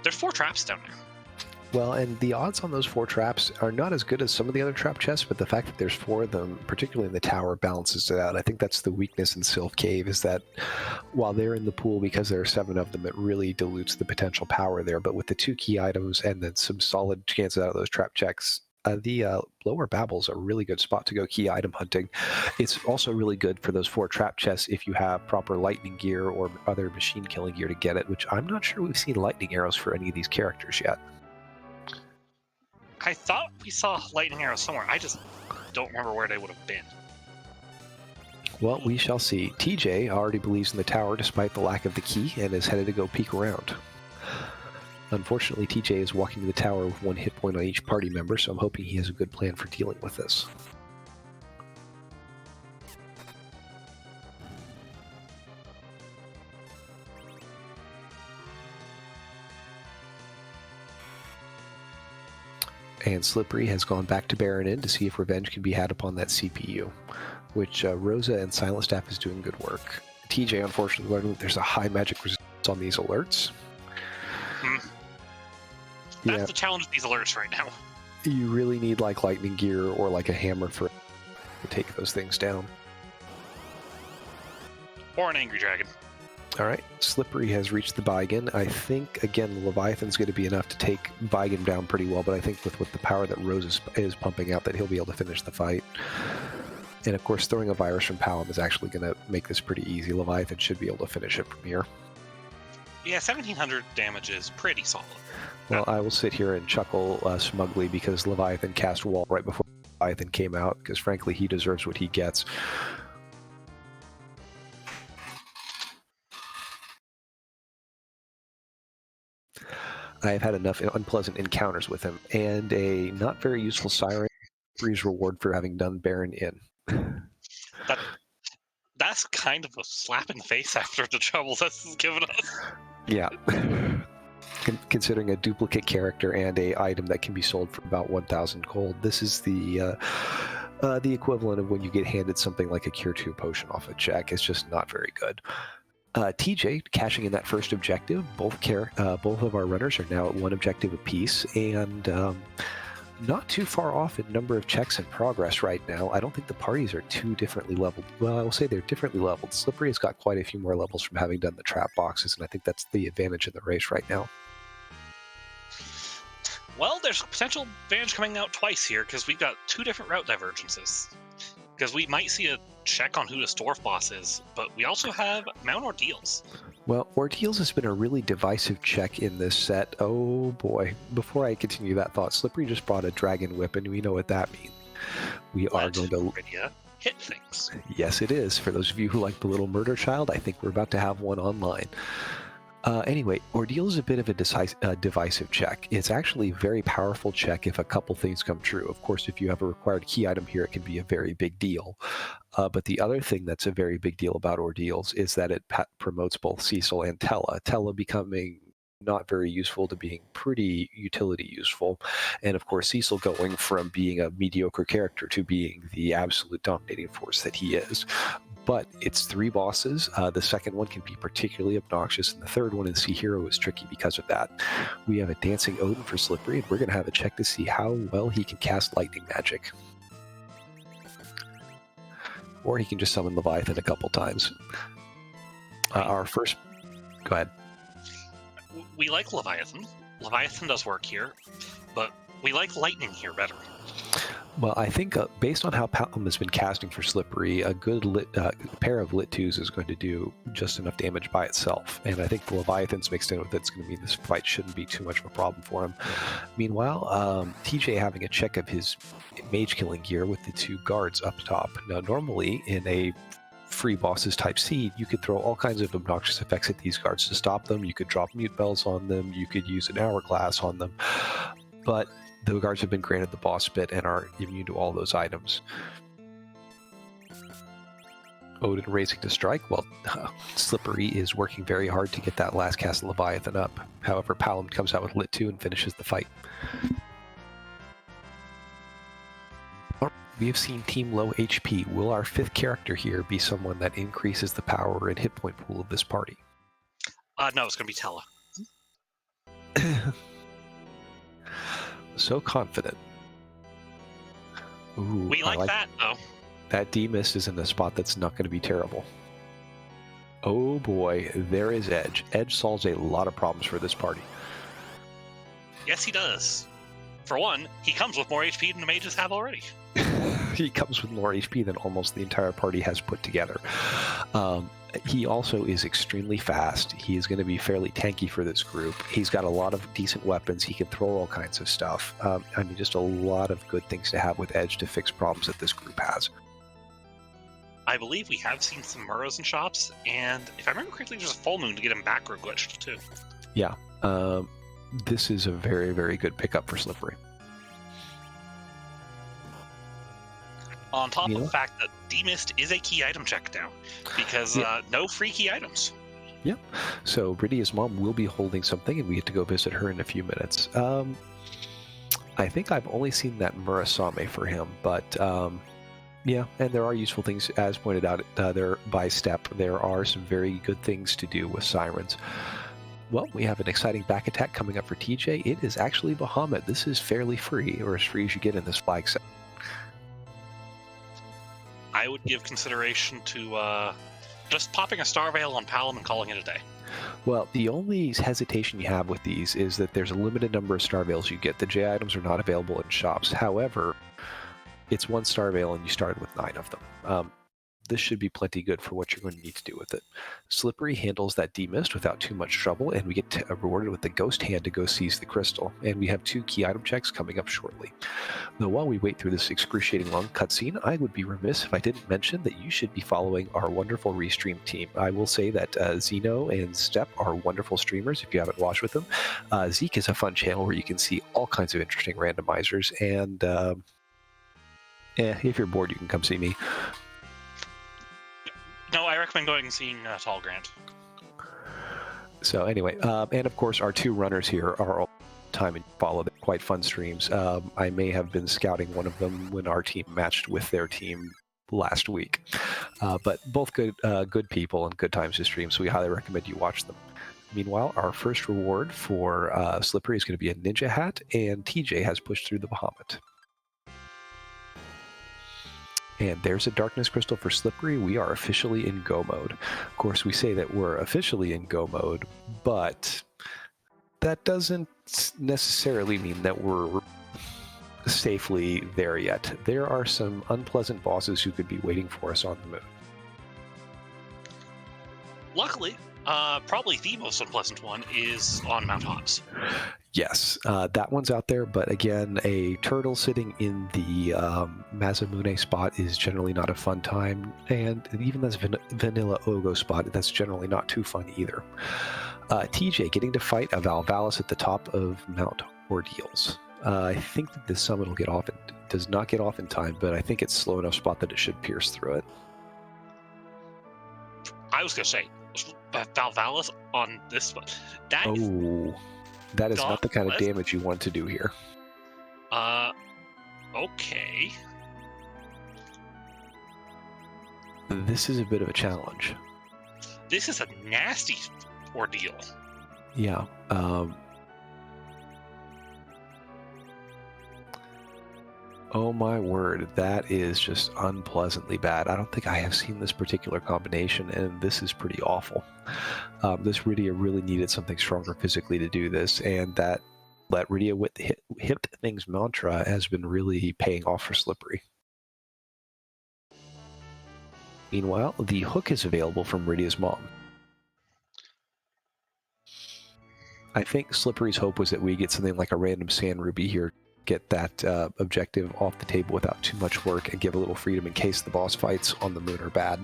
there's 4 traps down there. Well, and the odds on those 4 traps are not as good as some of the other trap chests, but the fact that there's 4 of them, particularly in the tower, balances it out. I think that's the weakness in Sylph Cave, is that while they're in the pool because there are 7 of them, it really dilutes the potential power there. But with the 2 key items and then some solid chances out of those trap checks, the lower Babel's a really good spot to go key item hunting. It's also really good for those 4 trap chests if you have proper lightning gear or other machine killing gear to get it, which I'm not sure we've seen lightning arrows for any of these characters yet. I thought we saw lightning arrows somewhere. I just don't remember where they would have been. Well, we shall see. TJ already believes in the tower despite the lack of the key and is headed to go peek around. Unfortunately, TJ is walking to the tower with 1 hit point on each party member, so I'm hoping he has a good plan for dealing with this. And Slippery has gone back to Baron Inn to see if revenge can be had upon that CPU, which Rosa and Silent Staff is doing good work. TJ, unfortunately, learned that there's a high magic resistance on these alerts. That's the challenge of these alerts right now. You really need like lightning gear or like a hammer to take those things down. Or an angry dragon. All right, Slippery has reached the Baigan. I think, again, Leviathan's going to be enough to take Baigan down pretty well, but I think with the power that Rose is pumping out that he'll be able to finish the fight. And of course, throwing a virus from Palom is actually going to make this pretty easy. Leviathan should be able to finish it from here. Yeah, 1,700 damage is pretty solid. Well, I will sit here and chuckle smugly because Leviathan cast Wall right before Leviathan came out, because frankly, he deserves what he gets. I have had enough unpleasant encounters with him, and a not very useful siren freeze reward for having done Baron Inn. That's kind of a slap in the face after the trouble this has given us. Yeah. Considering a duplicate character and a item that can be sold for about 1,000 gold, this is the equivalent of when you get handed something like a Cure 2 potion off a check. It's just not very good. TJ cashing in that first objective. Both of our runners are now at 1 objective apiece, and not too far off in number of checks in progress right now. I don't think the parties are too differently leveled. Well, I will say they're differently leveled. Slippery has got quite a few more levels from having done the trap boxes, and I think that's the advantage in the race right now. Well, there's a potential advantage coming out twice here, because we've got 2 different route divergences. Because we might see a check on who the Storf boss is, but we also have Mount Ordeals. Well, Ordeals has been a really divisive check in this set. Oh boy. Before I continue that thought, Slippery just brought a Dragon Whip, and we know what that means. We are going to... hit things. Yes, it is. For those of you who like the little murder child, I think we're about to have one online. Anyway, Ordeal is a bit of a divisive check. It's actually a very powerful check if a couple things come true. Of course, if you have a required key item here, it can be a very big deal. But the other thing that's a very big deal about Ordeals is that it promotes both Cecil and Tella. Tella becoming not very useful to being pretty utility useful. And of course, Cecil going from being a mediocre character to being the absolute dominating force that he is. But it's 3 bosses. The second one can be particularly obnoxious, and the third one in Sea Hero is tricky because of that. We have a Dancing Odin for Slippery, and we're going to have a check to see how well he can cast lightning magic. Or he can just summon Leviathan a couple times. Our first... Go ahead. We like Leviathan. Leviathan does work here, but we like lightning here better. Well, I think based on how Palom has been casting for Slippery, a good pair of Lit 2s is going to do just enough damage by itself. And I think the Leviathans mixed in with it's going to mean this fight shouldn't be too much of a problem for him. Meanwhile, TJ having a check of his mage killing gear with the 2 guards up top. Now, normally in a free bosses type seed, you could throw all kinds of obnoxious effects at these guards to stop them. You could drop mute bells on them. You could use an hourglass on them. But the guards have been granted the boss bit and are immune to all those items. Odin raising to strike. Well, Slippery is working very hard to get that last cast of Leviathan up. However, Palom comes out with Lit 2 and finishes the fight. We have seen Team Low HP. Will our 5th character here be someone that increases the power and hit point pool of this party? No, it's going to be Tella. So confident. Ooh, we like that, though. That D-Mist is in a spot that's not going to be terrible. Oh boy, there is Edge. Edge solves a lot of problems for this party. Yes, he does. For one, he comes with more HP than the mages have already. He comes with more HP than almost the entire party has put together. He also is extremely fast. He is going to be fairly tanky for this group. He's got a lot of decent weapons. He can throw all kinds of stuff. I mean, just a lot of good things to have with Edge to fix problems that this group has. I believe we have seen some Murrows in shops, and if I remember correctly, there's a full moon to get him backward glitched, too. Yeah. This is a very, very good pickup for Slippery. On top of the fact that D-Mist is a key item check now, because no free key items. Yep. So Bridia's mom will be holding something, and we get to go visit her in a few minutes. I think I've only seen that Murasame for him, but yeah, and there are useful things, as pointed out there by Step. There are some very good things to do with Sirens. Well, we have an exciting back attack coming up for TJ. It is actually Bahamut. This is fairly free, or as free as you get in this flag set. I would give consideration to just popping a Star Veil on Palom and calling it a day. Well, the only hesitation you have with these is that there's a limited number of Star Veils you get. The J items are not available in shops. However, it's 1 Star Veil and you started with 9 of them. This should be plenty good for what you're going to need to do with it. Slippery handles that D-Mist without too much trouble, and we get rewarded with the Ghost Hand to go seize the crystal. And we have 2 key item checks coming up shortly. Though while we wait through this excruciating long cutscene, I would be remiss if I didn't mention that you should be following our wonderful Restream team. I will say that Zeno and Step are wonderful streamers if you haven't watched with them. Zeke is a fun channel where you can see all kinds of interesting randomizers, and if you're bored, you can come see me. No, I recommend going and seeing Tall Grant. So anyway, and of course our 2 runners here are all time and follow. They're quite fun streams. I may have been scouting one of them when our team matched with their team last week. But both good people and good times to stream, so we highly recommend you watch them. Meanwhile, our first reward for Slippery is going to be a ninja hat, and TJ has pushed through the Bahamut. And there's a darkness crystal for Slippery. We are officially in go mode. Of course, we say that we're officially in go mode, but that doesn't necessarily mean that we're safely there yet. There are some unpleasant bosses who could be waiting for us on the moon. Luckily, probably the most unpleasant one is on Mount Hobbs. Yes, that one's out there, but again, a turtle sitting in the Mazamune spot is generally not a fun time, and even this Vanilla Ogo spot, that's generally not too fun either. TJ getting to fight a Valvalis at the top of Mount Ordeals. I think that this summon will get off. It does not get off in time, but I think it's slow enough spot that it should pierce through it. I was going to say, Valvalis on this one. That is not the kind of damage you want to do here. Okay. This is a bit of a challenge. This is a nasty ordeal. Yeah. Oh my word, that is just unpleasantly bad. I don't think I have seen this particular combination, and this is pretty awful. This Rydia really needed something stronger physically to do this, and that Let Rydia with hit things mantra has been really paying off for Slippery. Meanwhile, the hook is available from Rydia's mom. I think Slippery's hope was that we get something like a random Sand Ruby here, get that objective off the table without too much work, and give a little freedom in case the boss fights on the moon are bad.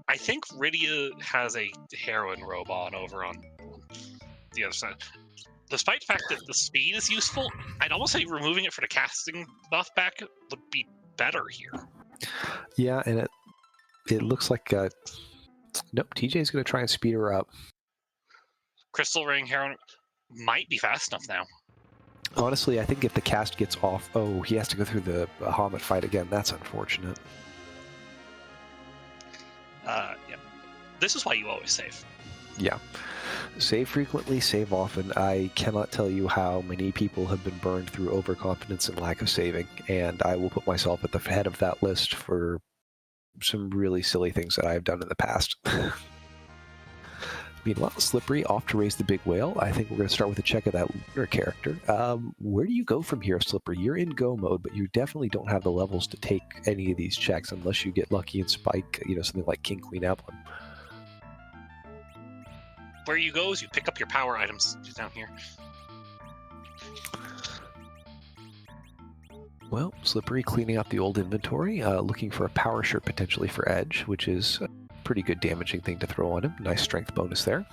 I think Rydia has a heroin robe on over on the other side. Despite the fact that the speed is useful, I'd almost say removing it for the casting buff back would be better here. Yeah, and it looks like nope, TJ's going to try and speed her up. Crystal Ring Heroin might be fast enough now. Honestly, I think if the cast gets off... Oh, he has to go through the Bahamut fight again. That's unfortunate. Yeah. This is why you always save. Yeah. Save frequently, save often. I cannot tell you how many people have been burned through overconfidence and lack of saving, and I will put myself at the head of that list for some really silly things that I have done in the past. Meanwhile, Slippery off to raise the big whale. I think we're going to start with a check of that Lunar character. Where do you go from here, Slippery? You're in go mode, but you definitely don't have the levels to take any of these checks unless you get lucky and spike, something like King Queen Eblan. Where you go is you pick up your power items down here. Well, Slippery cleaning out the old inventory, looking for a power shirt potentially for Edge, which is a pretty good damaging thing to throw on him. Nice strength bonus there.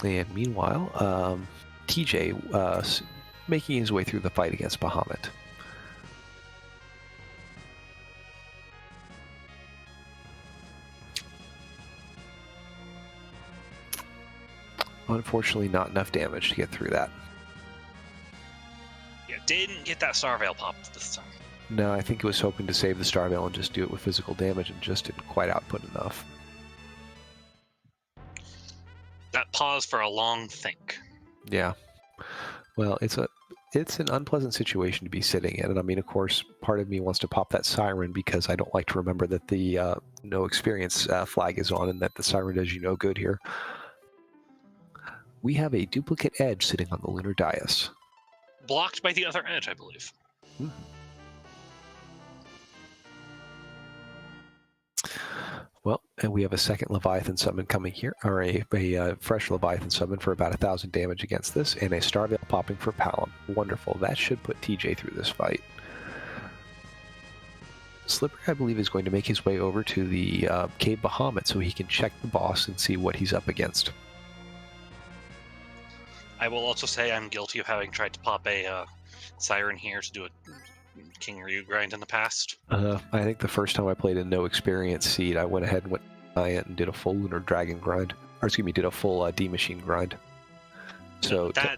And meanwhile, TJ making his way through the fight against Bahamut. Unfortunately, not enough damage to get through that. Yeah, didn't get that Star Veil pop this time. No, I think it was hoping to save the Star Veil and just do it with physical damage and just didn't quite output enough. That pause for a long think. Yeah. Well, it's an unpleasant situation to be sitting in. And I mean, of course, part of me wants to pop that siren because I don't like to remember that the no experience flag is on and that the siren does you no good here. We have a duplicate Edge sitting on the Lunar dais. Blocked by the other Edge, I believe. Mm-hmm. Well, and we have a second Leviathan summon coming here, or a fresh Leviathan summon for about 1,000 damage against this, and a Star Veil popping for Palom. Wonderful. That should put TJ through this fight. Slippery, I believe, is going to make his way over to the Cave Bahamut so he can check the boss and see what he's up against. I will also say I'm guilty of having tried to pop a siren here to do a King Ryu grind in the past. I think the first time I played a no experience seed, I went ahead and went giant and did a full Lunar Dragon grind, or excuse me, did a full D Machine grind. So that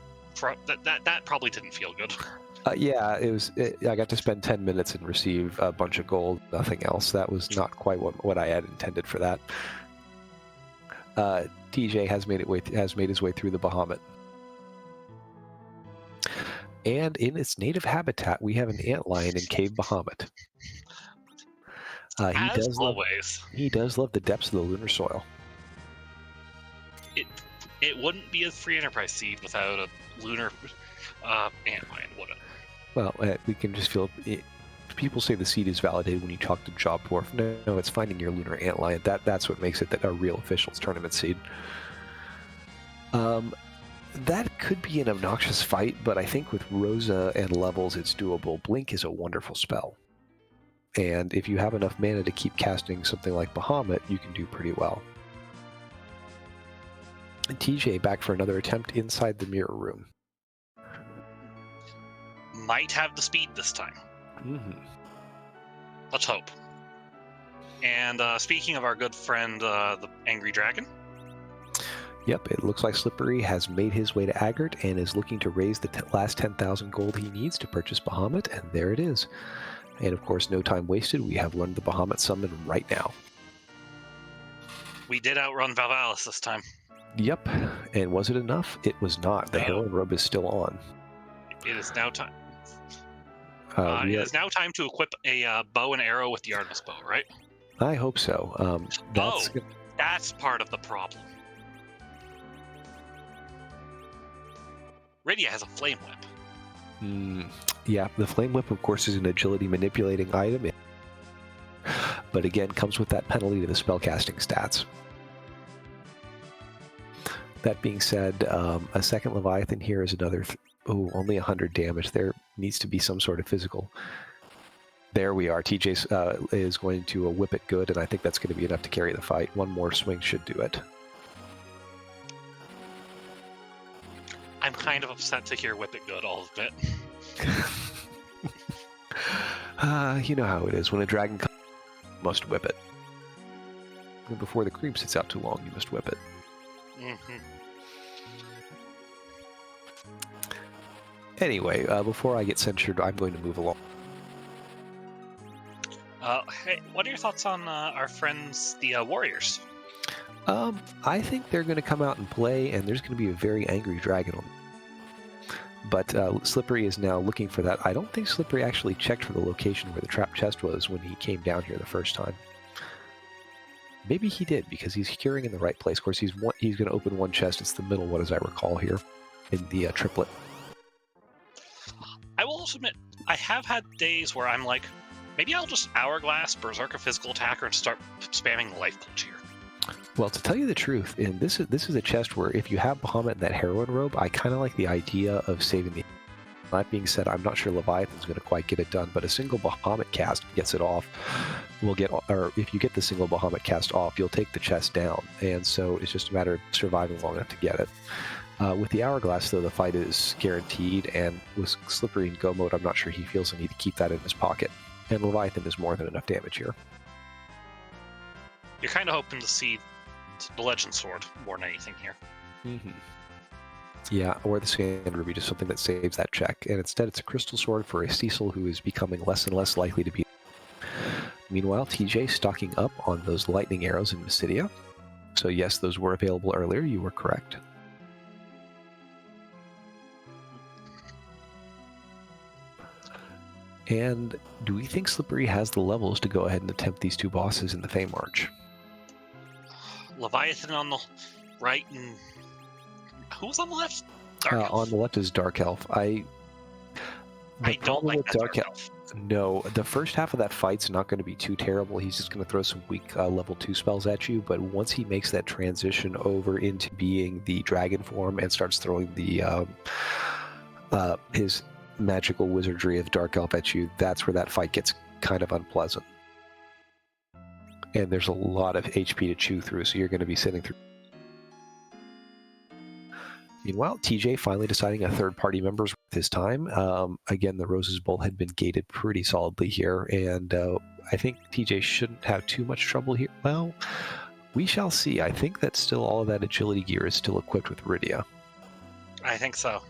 probably didn't feel good. Yeah, I got to spend 10 minutes and receive a bunch of gold, nothing else. That was not quite what I had intended for that. TJ has made his way through the Bahamut. And in its native habitat, we have an antlion in Cave Bahamut. He does love the depths of the lunar soil. It wouldn't be a free enterprise seed without a lunar antlion, would it? Well, we can just feel people say the seed is validated when you talk to Job Dwarf. No, it's finding your Lunar Antlion. That's what makes it a real officials tournament seed. That could be an obnoxious fight, but I think with Rosa and levels, it's doable. Blink is a wonderful spell. And if you have enough mana to keep casting something like Bahamut, you can do pretty well. And TJ back for another attempt inside the mirror room. Might have the speed this time. Mm-hmm. Let's hope. And speaking of our good friend, the Angry Dragon. Yep, it looks like Slippery has made his way to Agert and is looking to raise the last 10,000 gold he needs to purchase Bahamut, and there it is. And of course, no time wasted, we have learned the Bahamut summon right now. We did outrun Valvalis this time. Yep, and was it enough? It was not. The Heroine Robe is still on. It is now time. It is now time to equip a bow and arrow with the Artemis bow, right? I hope so. That's part of the problem. Rydia has a flame whip. Yeah, the flame whip, of course, is an agility manipulating item, but again, comes with that penalty to the spellcasting stats. That being said, a second Leviathan here is another. Only 100 damage. There needs to be some sort of physical. There we are. TJ is going to whip it good, and I think that's going to be enough to carry the fight. One more swing should do it. I'm kind of upset to hear whip it good all of it. You know how it is. When a dragon comes, you must whip it. And before the cream sits out too long, you must whip it. Mm-hmm. Anyway, before I get censured, I'm going to move along. Hey, what are your thoughts on our friends, the Warriors? I think they're going to come out and play, and there's going to be a very angry dragon on. But Slippery is now looking for that. I don't think Slippery actually checked for the location where the trap chest was when he came down here the first time. Maybe he did, because he's curing in the right place. Of course, he's going to open one chest. It's the middle one, as I recall here, in the triplet. I will also admit, I have had days where I'm like, maybe I'll just Hourglass, Berserker Physical Attacker, and start spamming the Life Glitch here. Well, to tell you the truth, and this is a chest where if you have Bahamut and that Heroine Robe, I kind of like the idea of saving the... That being said, I'm not sure Leviathan's going to quite get it done, but a single Bahamut cast gets it off. Or if you get the single Bahamut cast off, you'll take the chest down, and so it's just a matter of surviving long enough to get it. With the Hourglass, though, the fight is guaranteed, and with Slippery in go mode, I'm not sure he feels the need to keep that in his pocket. And Leviathan is more than enough damage here. You're kind of hoping to see the Legend Sword more than anything here. Mm-hmm. Yeah, or the Sand Ruby, just something that saves that check. And instead, it's a Crystal Sword for a Cecil who is becoming less and less likely to be. Meanwhile, TJ stocking up on those lightning arrows in Mysidia. So yes, those were available earlier. You were correct. And do we think Slippery has the levels to go ahead and attempt these two bosses in the Fey March? Leviathan on the right, and who's on the left? Dark Elf. On the left is Dark Elf. I don't like that Dark Elf. No, the first half of that fight's not going to be too terrible. He's just going to throw some weak level 2 spells at you, but once he makes that transition over into being the dragon form and starts throwing the his magical wizardry of Dark Elf at you, that's where that fight gets kind of unpleasant. And there's a lot of HP to chew through, so you're going to be sitting through. Meanwhile, TJ finally deciding a third-party member's worth his time. Again, the Rose's Bowl had been gated pretty solidly here, and I think TJ shouldn't have too much trouble here. Well, we shall see. I think that still all of that agility gear is still equipped with Rydia. I think so.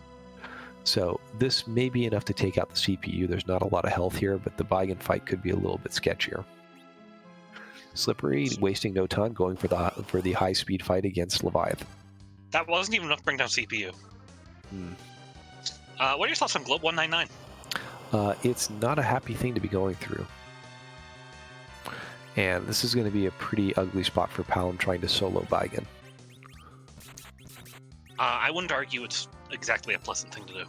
So this may be enough to take out the CPU. There's not a lot of health here, but the Baigan fight could be a little bit sketchier. Slippery, wasting no time, going for the high-speed fight against Leviathan. That wasn't even enough to bring down CPU. What are your thoughts on Globe 199? It's not a happy thing to be going through. And this is going to be a pretty ugly spot for Pound trying to solo Baigan. I wouldn't argue it's exactly a pleasant thing to do.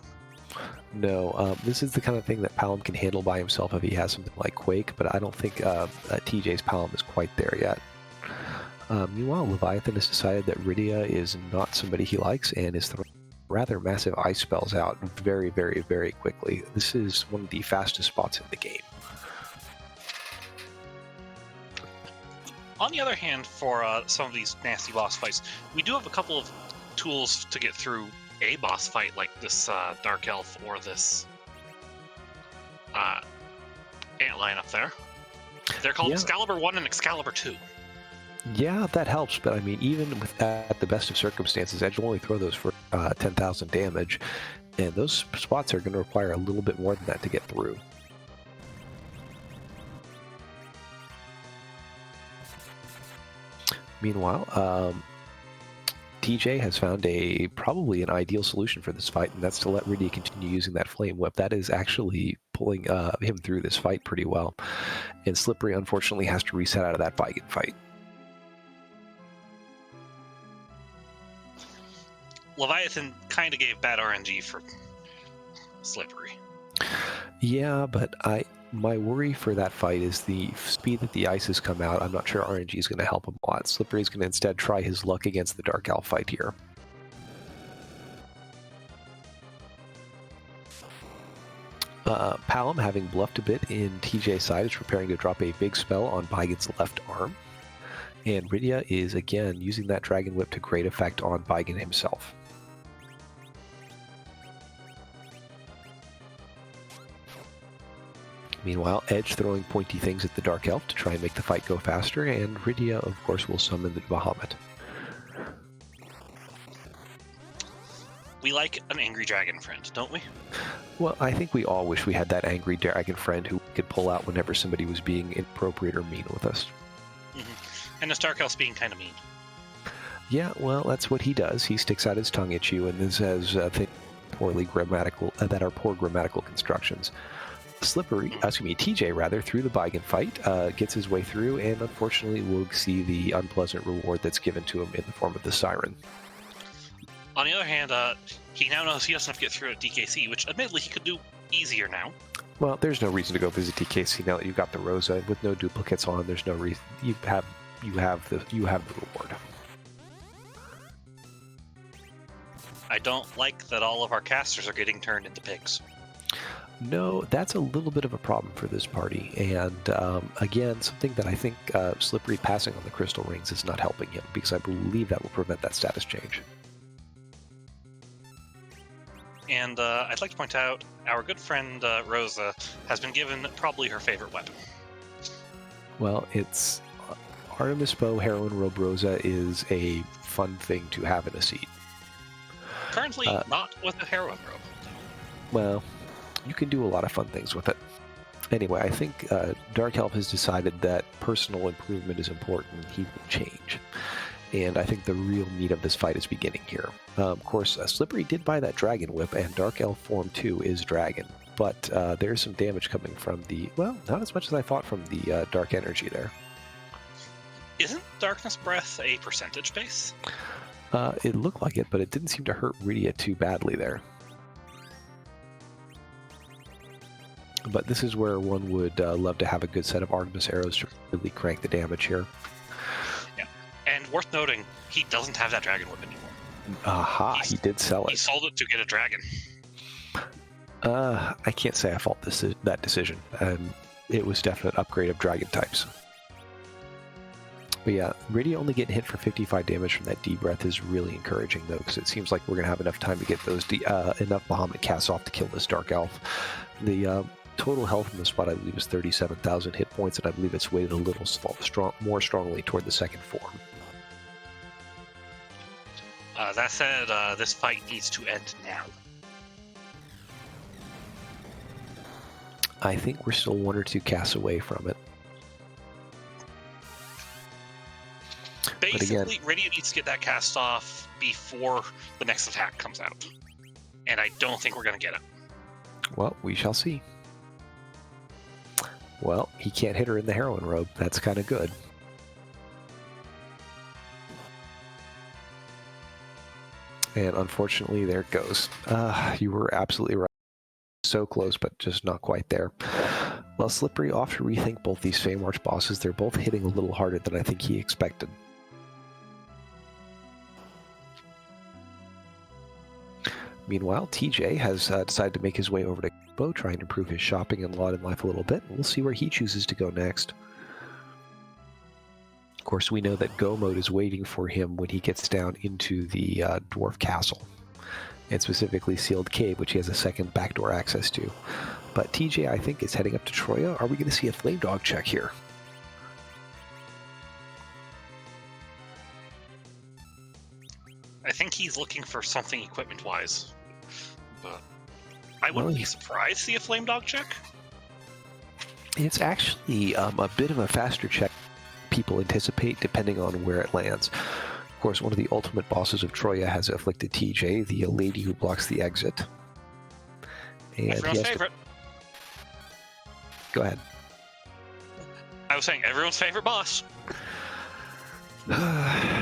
No, this is the kind of thing that Palom can handle by himself if he has something like Quake, but I don't think TJ's Palom is quite there yet. Meanwhile, Leviathan has decided that Rydia is not somebody he likes and is throwing rather massive ice spells out very, very, very quickly. This is one of the fastest spots in the game. On the other hand, for some of these nasty boss fights, we do have a couple of tools to get through a boss fight, like this Dark Elf or this antlion up there. They're called Excalibur 1 and Excalibur 2. Yeah, that helps, but I mean, even with at the best of circumstances, Edge will only throw those for 10,000 damage, and those spots are going to require a little bit more than that to get through. Meanwhile, TJ has found probably an ideal solution for this fight, and that's to let Rydia continue using that Flame Whip. That is actually pulling him through this fight pretty well, and Slippery unfortunately has to reset out of that Vigan fight. Leviathan kind of gave bad RNG for Slippery. Yeah, but my worry for that fight is the speed that the ice has come out. I'm not sure RNG is going to help him a lot. Slippery is going to instead try his luck against the Dark Elf fight here. Palom, having bluffed a bit in TJ's side, is preparing to drop a big spell on Vigan's left arm. And Rydia is again using that Dragon Whip to great effect on Vigan himself. Meanwhile, Edge throwing pointy things at the Dark Elf to try and make the fight go faster, and Rydia, of course, will summon the Bahamut. We like an angry dragon friend, don't we? Well, I think we all wish we had that angry dragon friend who we could pull out whenever somebody was being inappropriate or mean with us. Mm-hmm. And the Dark Elf's being kind of mean. Yeah, well, that's what he does. He sticks out his tongue at you and then says things that are poor grammatical constructions. TJ rather, through the Vigan fight, gets his way through, and unfortunately will see the unpleasant reward that's given to him in the form of the Siren. On the other hand, he now knows he doesn't have to get through at DKC, which admittedly he could do easier now. Well, there's no reason to go visit DKC now that you've got the Rosa with no duplicates on. There's no reason. You have the reward. I don't like that all of our casters are getting turned into pigs. No, that's a little bit of a problem for this party, and again, something that I think Slippery passing on the crystal rings is not helping him, because I believe that will prevent that status change. And I'd like to point out, our good friend Rosa has been given probably her favorite weapon. Well, it's Artemis Bow Heroin Robe Rosa is a fun thing to have in a seat. Currently, not with a heroin robe. Well, you can do a lot of fun things with it. Anyway, I think Dark Elf has decided that personal improvement is important. He will change. And I think the real meat of this fight is beginning here. Of course, Slippery did buy that Dragon Whip, and Dark Elf Form 2 is Dragon. But there's some damage coming from well, not as much as I thought from the Dark Energy there. Isn't Darkness Breath a percentage base? It looked like it, but it didn't seem to hurt Rydia too badly there. But this is where one would love to have a good set of Artemis arrows to really crank the damage here. Yeah, and worth noting, he doesn't have that Dragon Whip anymore. Aha, he did sell it. He sold it to get a dragon. I can't say I fault that decision. It was definite upgrade of dragon types. But yeah, Rydia only getting hit for 55 damage from that D-Breath is really encouraging, though, because it seems like we're going to have enough time to get those enough Bahamut casts off to kill this Dark Elf. The total health in the spot, I believe, is 37,000 hit points, and I believe it's weighted a little more strongly toward the second form. That said, this fight needs to end now. I think we're still one or two casts away from it. Basically, Rydia needs to get that cast off before the next attack comes out. And I don't think we're going to get it. Well, we shall see. Well, he can't hit her in the heroin robe. That's kind of good. And unfortunately, there it goes. You were absolutely right. So close, but just not quite there. Well, Slippery off to rethink both these Feymarch bosses. They're both hitting a little harder than I think he expected. Meanwhile, TJ has decided to make his way over to Kaipo, trying to improve his shopping and lot in life a little bit. We'll see where he chooses to go next. Of course, we know that Go mode is waiting for him when he gets down into the dwarf castle, and specifically Sealed Cave, which he has a second backdoor access to. But TJ, I think, is heading up to Troya. Are we going to see a Flame Dog check here? I think he's looking for something equipment-wise, but I wouldn't be surprised to see a Flame Dog check. It's actually a bit of a faster check people anticipate, depending on where it lands. Of course, one of the ultimate bosses of Troya has afflicted TJ, the lady who blocks the exit. And everyone's favorite. Go ahead. I was saying everyone's favorite boss.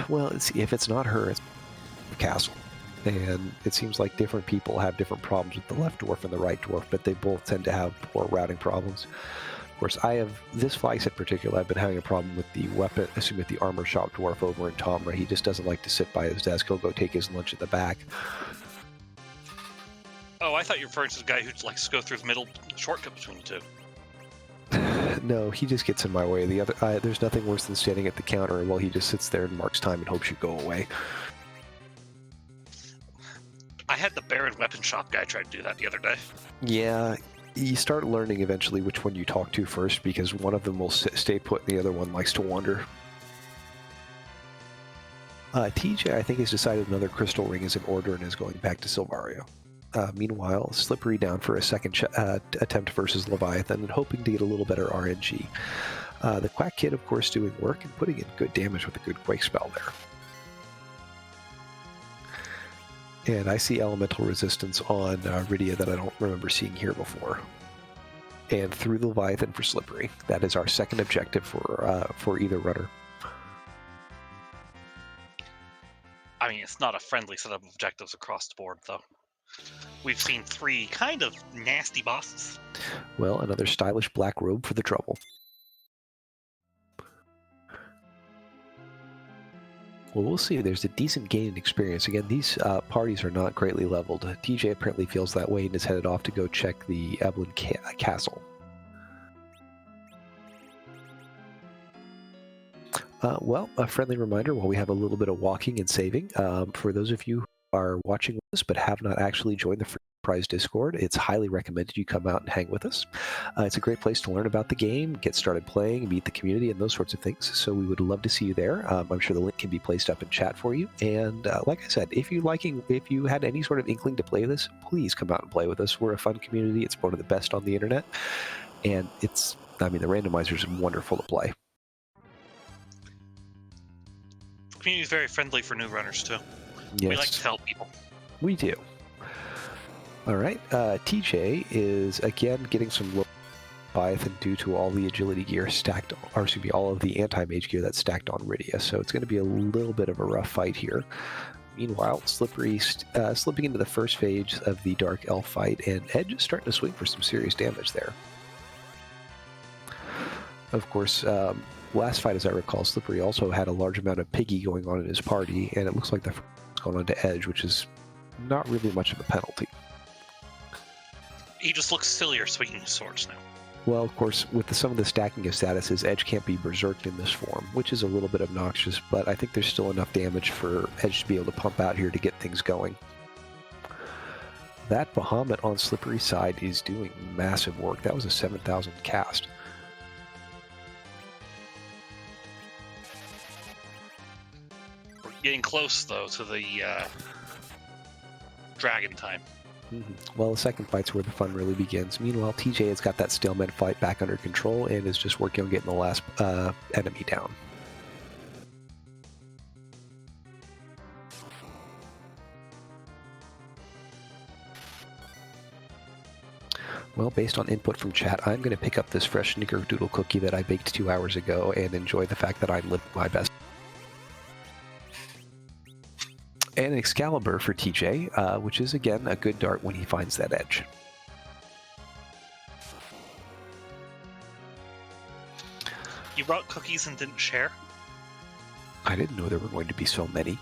Well, if it's not her, it's the castle. And it seems like different people have different problems with the left dwarf and the right dwarf, but they both tend to have poor routing problems. Of course, I have this fight in particular. I've been having a problem with the weapon, with the armor shop dwarf over in Tomra. He just doesn't like to sit by his desk. He'll go take his lunch at the back. Oh, I thought you were referring to the guy who likes to go through the middle shortcut between the two. No, he just gets in my way. There's nothing worse than standing at the counter while he just sits there and marks time and hopes you go away. I had the Baron weapon shop guy try to do that the other day. Yeah, you start learning eventually which one you talk to first, because one of them will stay put and the other one likes to wander. TJ, I think, has decided another crystal ring is in order and is going back to Silvario. Meanwhile, Slippery down for a second attempt versus Leviathan and hoping to get a little better RNG. The Quack Kid, of course, doing work and putting in good damage with a good Quake spell there. And I see elemental resistance on Rydia that I don't remember seeing here before. And through the Leviathan for Slippery. That is our second objective for either runner. I mean, it's not a friendly set of objectives across the board, though. We've seen 3 kind of nasty bosses. Well, another stylish black robe for the trouble. Well, we'll see. There's a decent gain in experience. Again, these parties are not greatly leveled. TJ apparently feels that way and is headed off to go check the Eblan Castle. Well, a friendly reminder while we have a little bit of walking and saving. For those of you who are watching this but have not actually joined the Free Prize Discord, it's highly recommended you come out and hang with us. It's a great place to learn about the game, get started playing, meet the community, and those sorts of things. So we would love to see you there. I'm sure the link can be placed up in chat for you. And like I said, if you had any sort of inkling to play this, please come out and play with us. We're a fun community. It's one of the best on the internet. And the randomizers are wonderful to play. The community is very friendly for new runners, too. Yes. We like to help people. We do. All right, TJ is again getting some low Leviathan due to all the agility gear stacked, or excuse me, all of the anti-mage gear that's stacked on Rydia, so it's going to be a little bit of a rough fight here. Meanwhile, Slippery slipping into the first phase of the Dark Elf fight, and Edge is starting to swing for some serious damage there. Of course, last fight, as I recall, Slippery also had a large amount of Piggy going on in his party, and it looks like that's going on to Edge, which is not really much of a penalty. He just looks sillier swinging his swords now. Well, of course, with some of the stacking of statuses, Edge can't be berserked in this form, which is a little bit obnoxious, but I think there's still enough damage for Edge to be able to pump out here to get things going. That Bahamut on Slippery's side is doing massive work. That was a 7,000 cast. We're getting close, though, to the dragon time. Well, the second fight's where the fun really begins. Meanwhile, TJ has got that stalemate fight back under control and is just working on getting the last enemy down. Well, based on input from chat, I'm going to pick up this fresh snickerdoodle cookie that I baked 2 hours ago and enjoy the fact that I'm living my best. And an Excalibur for TJ, which is, again, a good dart when he finds that edge. You brought cookies and didn't share? I didn't know there were going to be so many.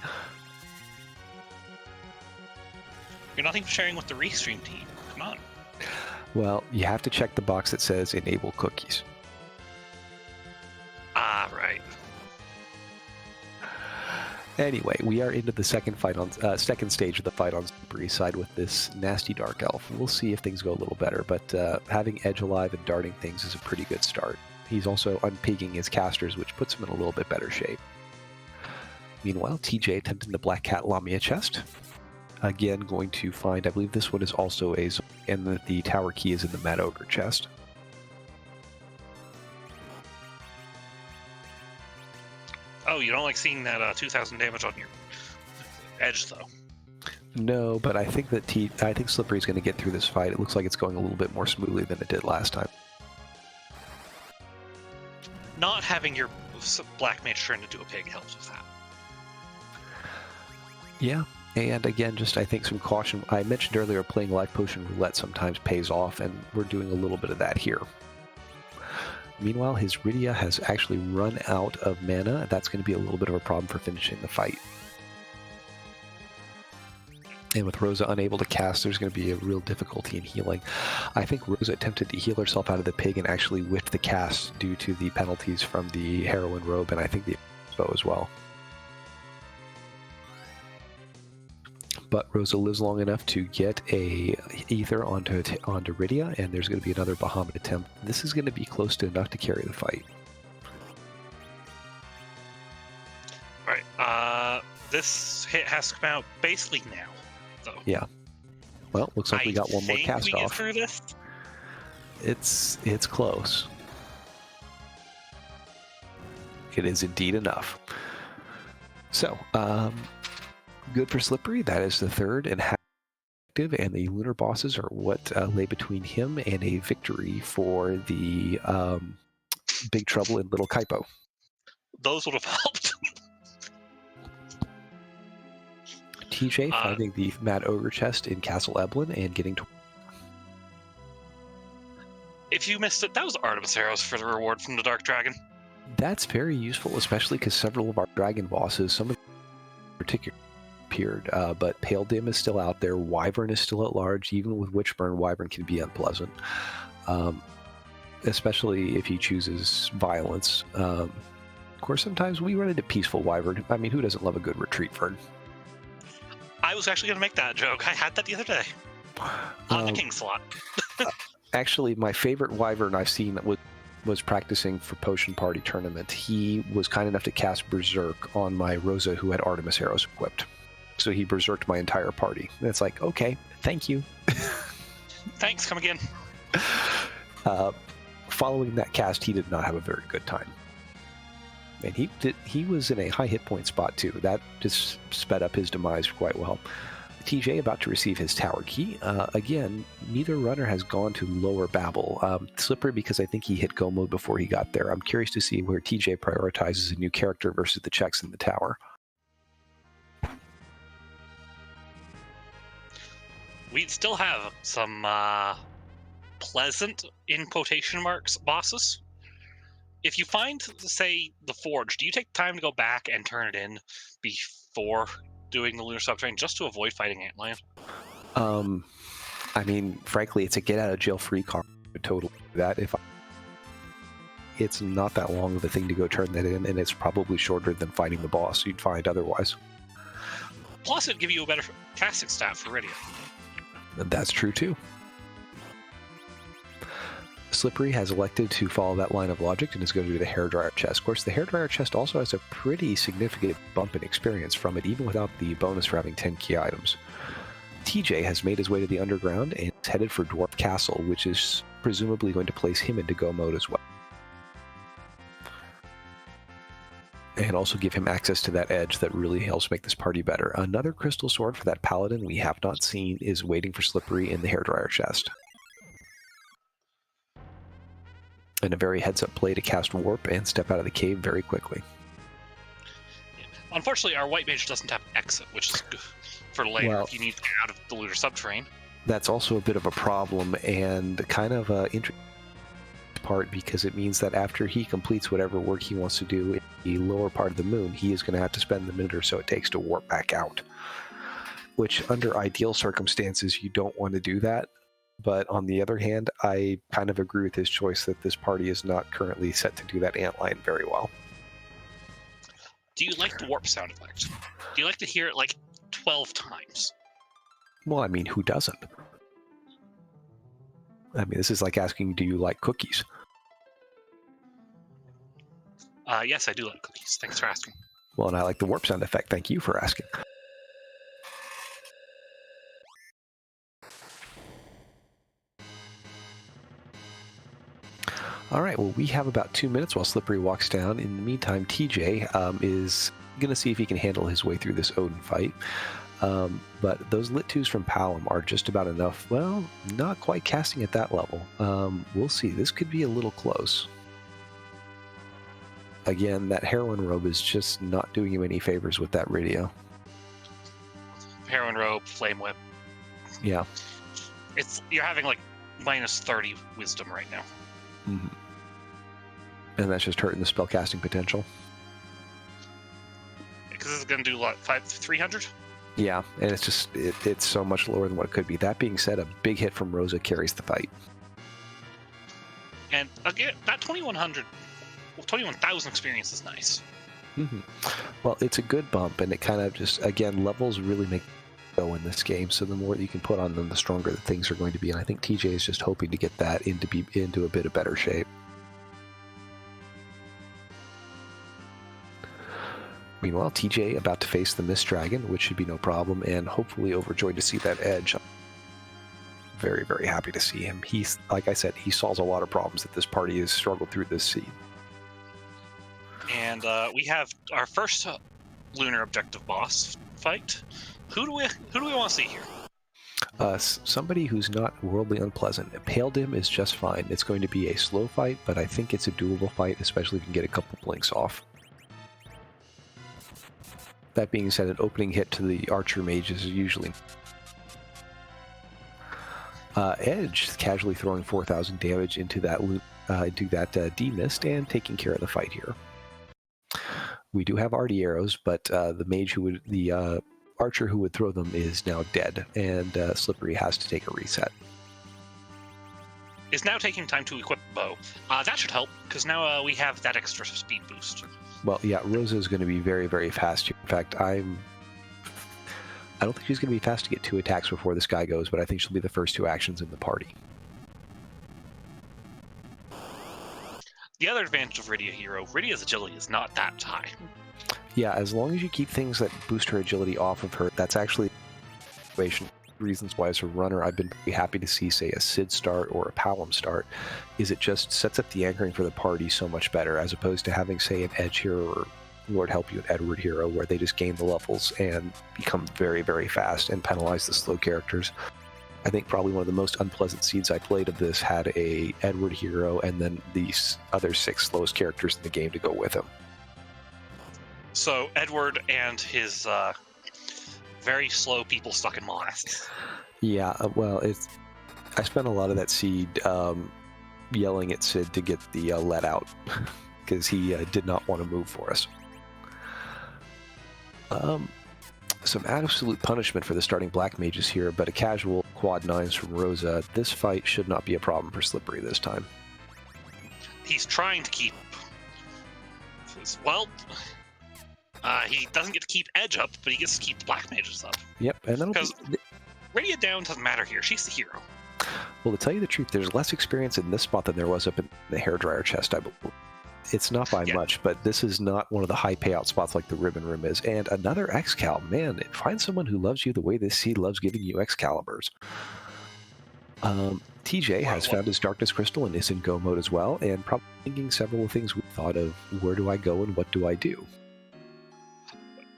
You're not even sharing with the Restream team. Come on. Well, you have to check the box that says enable cookies. Ah, right. Anyway, we are into the second stage of the fight on Slippery side with this nasty Dark Elf. We'll see if things go a little better, but having Edge alive and darting things is a pretty good start. He's also unpigging his casters, which puts him in a little bit better shape. Meanwhile, TJ attempting the Black Cat Lamia chest. Again, going to find, I believe this one is also a, and the tower key is in the Mad Ogre chest. Oh, you don't like seeing that 2,000 damage on your Edge, though. No, but I think that I think Slippery's going to get through this fight. It looks like it's going a little bit more smoothly than it did last time. Not having your Black Mage turn into a pig helps with that. Yeah, and again, just I think some caution. I mentioned earlier playing Life Potion Roulette sometimes pays off, and we're doing a little bit of that here. Meanwhile, his Rydia has actually run out of mana. That's going to be a little bit of a problem for finishing the fight. And with Rosa unable to cast, there's going to be a real difficulty in healing. I think Rosa attempted to heal herself out of the pig and actually whiffed the cast due to the penalties from the Heroine Robe, and I think the bow as well. But Rosa lives long enough to get a Ether onto Rydia, and there's going to be another Bahamut attempt. This is going to be close to enough to carry the fight. Alright, this hit has to come out basically now, though. Yeah. Well, looks like we got one more cast we get off. through this? It's close. It is indeed enough. So, good for Slippery. That is the third and half active, and the Lunar bosses are what lay between him and a victory for the Big Trouble in Little Kaipo. Those would have helped. TJ finding the Mad Ogre chest in Castle Eblan and getting to... If you missed it, that was Artemis arrows for the reward from the Dark Dragon. That's very useful, especially because several of our dragon bosses, some of them particularly appeared, but Pale Dim is still out there. Wyvern is still at large. Even with Witchburn, Wyvern can be unpleasant, especially if he chooses violence. Of course, sometimes we run into Peaceful Wyvern. I mean, who doesn't love a good retreat Vern? I was actually going to make that joke. I had that the other day on the King slot. Actually, my favorite Wyvern I've seen that was practicing for Potion Party Tournament. He was kind enough to cast Berserk on my Rosa who had Artemis arrows equipped. So he berserked my entire party. And it's like, okay, thank you. Thanks, come again. Following that cast, he did not have a very good time. And he was in a high hit point spot too. That just sped up his demise quite well. TJ about to receive his tower key. Again, neither runner has gone to lower Babel. Slippery because I think he hit go mode before he got there. I'm curious to see where TJ prioritizes a new character versus the checks in the tower. We'd still have some pleasant, in quotation marks, bosses. If you find, say, the Forge, do you take time to go back and turn it in before doing the Lunar Subterrane just to avoid fighting Antlion? I mean, frankly, it's a get-out-of-jail-free card. Totally do that. It's not that long of a thing to go turn that in, and it's probably shorter than fighting the boss you'd find otherwise. Plus, it'd give you a better casting stat for Rydia. That's true, too. Slippery has elected to follow that line of logic and is going to do the Hairdryer chest. Of course, the Hairdryer chest also has a pretty significant bump in experience from it, even without the bonus for having 10 key items. TJ has made his way to the underground and is headed for Dwarf Castle, which is presumably going to place him into go mode as well. And also give him access to that edge that really helps make this party better. Another crystal sword for that paladin we have not seen is waiting for Slippery in the Hairdryer chest. And a very heads-up play to cast Warp and step out of the cave very quickly. Yeah. Unfortunately, our White Mage doesn't have Exit, which is good for later if you need to get out of the Lunar Subterrane. That's also a bit of a problem, and kind of interesting part because it means that after he completes whatever work he wants to do in the lower part of the moon, he is going to have to spend the minute or so it takes to warp back out. Which, under ideal circumstances, you don't want to do that. But on the other hand, I kind of agree with his choice that this party is not currently set to do that antline very well. Do you like the warp sound effect? Do you like to hear it like 12 times? Well, I mean, who doesn't? I mean, this is like asking, do you like cookies? Yes, I do like cookies. Thanks for asking. Well, and I like the warp sound effect. Thank you for asking. All right, well, we have about 2 minutes while Slippery walks down. In the meantime, TJ is going to see if he can handle his way through this Odin fight. But those Lit 2s from Palom are just about enough. Well, not quite casting at that level. We'll see. This could be a little close. Again, that heroin robe is just not doing him any favors with that radio. Heroin robe, flame whip. Yeah. You're having like minus 30 wisdom right now. Mm-hmm. And that's just hurting the spellcasting potential. Because this is going to do what, 300? Yeah, and it's just it's so much lower than what it could be. That being said, a big hit from Rosa carries the fight. And again, that 21,000 experience is nice. Mm-hmm. Well, it's a good bump, and it kind of just, again, levels really make go in this game, so the more that you can put on them, the stronger the things are going to be, and I think TJ is just hoping to get that into a bit of better shape. Meanwhile, TJ about to face the Mist Dragon, which should be no problem, and hopefully overjoyed to see that edge. Very, very happy to see him. He's, like I said, he solves a lot of problems that this party has struggled through this seed. And we have our first Lunar objective boss fight. Who do we want to see here? Somebody who's not worldly unpleasant. Pale Dim is just fine. It's going to be a slow fight, but I think it's a doable fight, especially if you can get a couple blinks off. That being said, an opening hit to the Archer Mages is usually... Edge casually throwing 4,000 damage into that D-Mist and taking care of the fight here. We do have arty arrows, but the Archer who would throw them is now dead, and Slippery has to take a reset. Is now taking time to equip bow. That should help, because now we have that extra speed boost. Well, yeah, Rosa is going to be very, very fast here. In fact, I don't think she's going to be fast to get 2 attacks before this guy goes, but I think she'll be the first 2 actions in the party. The other advantage of Rydia Hero, Rydia's agility is not that high. Yeah, as long as you keep things that boost her agility off of her, that's actually reasons why as a runner I've been pretty happy to see, say, a Sid start or a Palom start, is it just sets up the anchoring for the party so much better, as opposed to having, say, an Edge Hero or Lord Help You, an Edward Hero, where they just gain the levels and become very, very fast and penalize the slow characters. I think probably one of the most unpleasant seeds I played of this had a Edward Hero and then the other 6 slowest characters in the game to go with him. So Edward and his very slow people stuck in monasts. Yeah, well, I spent a lot of that seed yelling at Sid to get the let out because he did not want to move for us. Some absolute punishment for the starting black mages here, but a casual quad 9s from Rosa. This fight should not be a problem for Slippery this time. He's trying to keep... Well, he doesn't get to keep Edge up, but he gets to keep the black mages up. Yep, and because Rydia down doesn't matter here. She's the hero. Well, to tell you the truth, there's less experience in this spot than there was up in the hairdryer chest, I believe. It's not by much, but this is not one of the high payout spots like the Ribbon Room is. And another Excal. Man, find someone who loves you the way this seed loves giving you Excaliburs. TJ has found his Darkness Crystal and is in go mode as well, and probably thinking several things we thought of: where do I go and what do I do?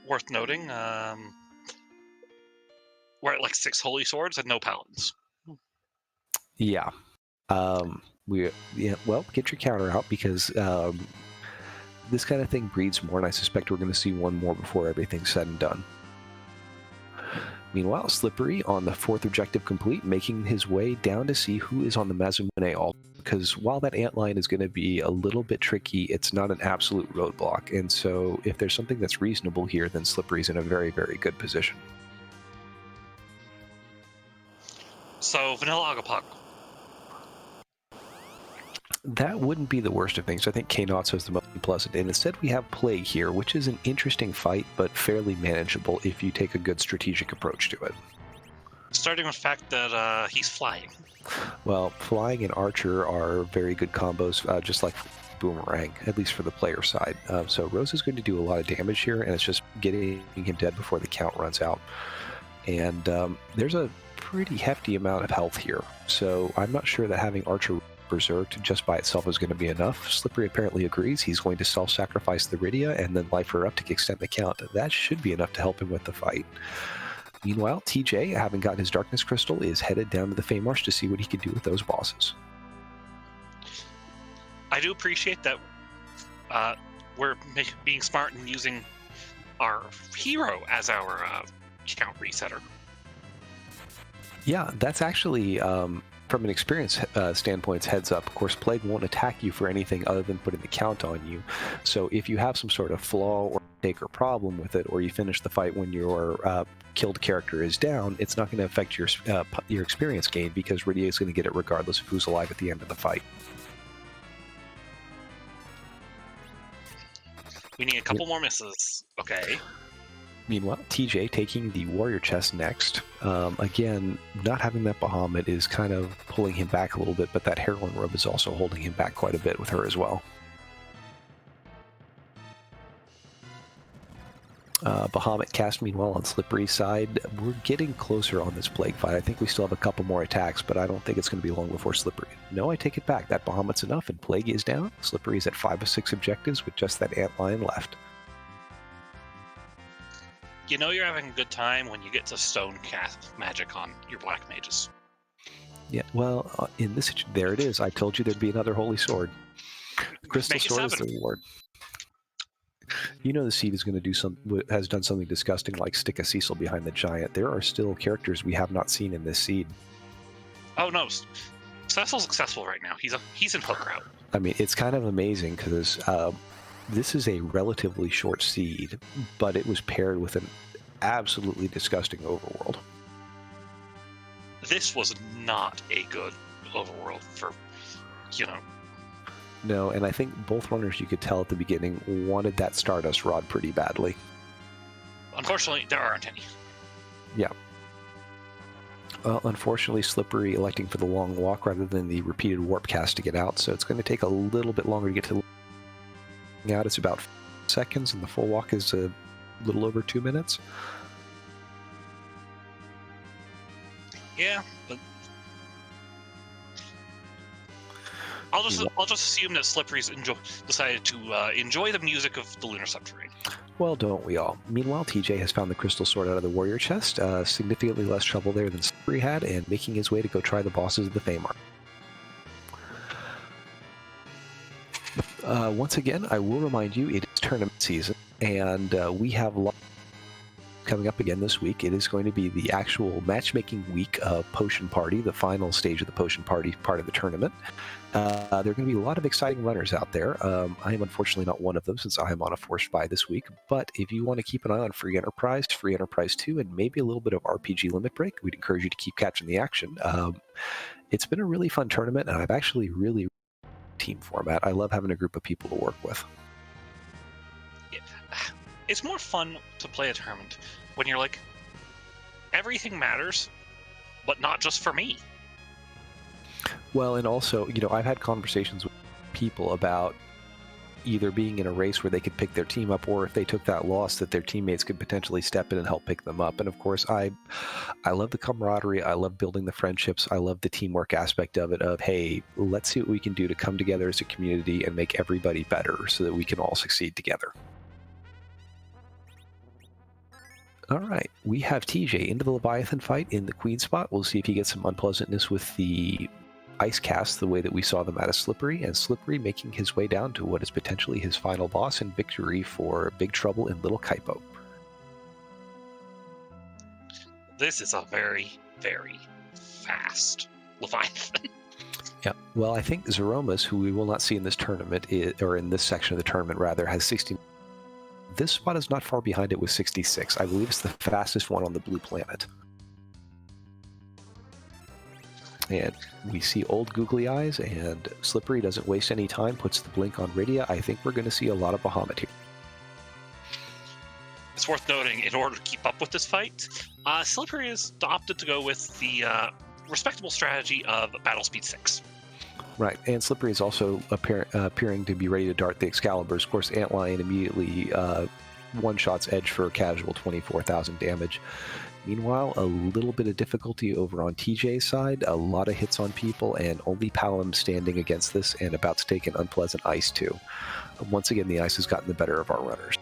Worth noting, we're at like 6 Holy Swords and no Paladins. Yeah. Well, get your counter out, because this kind of thing breeds more, and I suspect we're going to see one more before everything's said and done. Meanwhile, Slippery on the 4th objective complete, making his way down to see who is on the Mazumune altar. Because while that antline is going to be a little bit tricky, it's not an absolute roadblock. And so if there's something that's reasonable here, then Slippery's in a very, very good position. So, Vanilla Agapok. That wouldn't be the worst of things. I think K-Nauts is the most unpleasant. And instead we have Plague here, which is an interesting fight, but fairly manageable if you take a good strategic approach to it. Starting with the fact that he's flying. Well, Flying and Archer are very good combos, just like Boomerang, at least for the player side. So Rose is going to do a lot of damage here, and it's just getting him dead before the count runs out. And there's a pretty hefty amount of health here. So I'm not sure that having Archer Berserked just by itself is going to be enough. Slippery apparently agrees. He's going to self-sacrifice the Rydia and then life her up to extend the count. That should be enough to help him with the fight. Meanwhile, TJ, having gotten his Darkness Crystal, is headed down to the Feymarsh to see what he can do with those bosses. I do appreciate that we're being smart and using our hero as our count resetter. Yeah, that's actually, from an experience standpoint, heads up. Of course, Plague won't attack you for anything other than putting the count on you. So if you have some sort of flaw or mistake or problem with it, or you finish the fight when your killed character is down, it's not going to affect your experience gain, because Rydia is going to get it regardless of who's alive at the end of the fight. We need a couple more misses. Okay. Meanwhile, TJ taking the Warrior Chest next. Again, not having that Bahamut is kind of pulling him back a little bit, but that Heroine Robe is also holding him back quite a bit with her as well. Bahamut cast, meanwhile, on Slippery's side. We're getting closer on this Plague fight. I think we still have a couple more attacks, but I don't think it's going to be long before Slippery. No, I take it back. That Bahamut's enough, and Plague is down. Slippery's at 5 of 6 objectives with just that antlion left. You know you're having a good time when you get to stone cast magic on your black mages. Yeah, well, in this, there it is. I told you there'd be another Holy Sword. The Crystal Sword is the reward. You know the seed is going to do has done something disgusting like stick a Cecil behind the giant. There are still characters we have not seen in this seed. Oh no, Cecil's successful right now. He's in hook route. I mean, it's kind of amazing because this is a relatively short seed, but it was paired with an absolutely disgusting overworld. This was not a good overworld for, No, and I think both runners, you could tell at the beginning, wanted that Stardust Rod pretty badly. Unfortunately, there aren't any. Yeah. Well, unfortunately, Slippery electing for the long walk rather than the repeated warp cast to get out, so it's going to take a little bit longer to get to the out. It's about 5 seconds, and the full walk is a little over 2 minutes. Yeah, but I'll just assume that Slippery's decided to enjoy the music of the Lunar Subterrane. Well, don't we all? Meanwhile, TJ has found the Crystal Sword out of the Warrior Chest, significantly less trouble there than Slippery had, and making his way to go try the bosses of the Feymarsh. Once again, I will remind you, it is tournament season, and we have lots coming up again this week. It is going to be the actual matchmaking week of Potion Party, the final stage of the Potion Party part of the tournament. There are going to be a lot of exciting runners out there. I am unfortunately not one of them since I am on a forced buy this week, but if you want to keep an eye on Free Enterprise 2, and maybe a little bit of RPG Limit Break, we'd encourage you to keep catching the action. It's been a really fun tournament, and I've actually really team format. I love having a group of people to work with. It's more fun to play a tournament when you're like, everything matters, but not just for me. Well, and also, I've had conversations with people about either being in a race where they could pick their team up, or if they took that loss, that their teammates could potentially step in and help pick them up. And of course, I love the camaraderie. I love building the friendships. I love the teamwork aspect of it, of, hey, let's see what we can do to come together as a community and make everybody better so that we can all succeed together. All right, we have TJ into the Leviathan fight in the Queen spot. We'll see if he gets some unpleasantness with the ice cast the way that we saw them out of Slippery, and Slippery making his way down to what is potentially his final boss and victory for Big Trouble in Little Kaipo. this is a very, very fast Leviathan. Yeah. Well, I think Zeromus, who we will not see in this tournament, or in this section of the tournament, rather, has 60. This spot is not far behind it with 66. I believe it's the fastest one on the blue planet. And we see old googly eyes, and Slippery doesn't waste any time, puts the blink on Rydia. I think we're going to see a lot of Bahamut here. It's worth noting, in order to keep up with this fight, Slippery has opted to go with the respectable strategy of Battle Speed 6. Right, and Slippery is also appearing to be ready to dart the Excaliburs. Of course, Antlion immediately one-shots Edge for a casual 24,000 damage. Meanwhile, a little bit of difficulty over on TJ's side, a lot of hits on people, and only Palom standing against this and about to take an unpleasant ice too. Once again, the ice has gotten the better of our runners.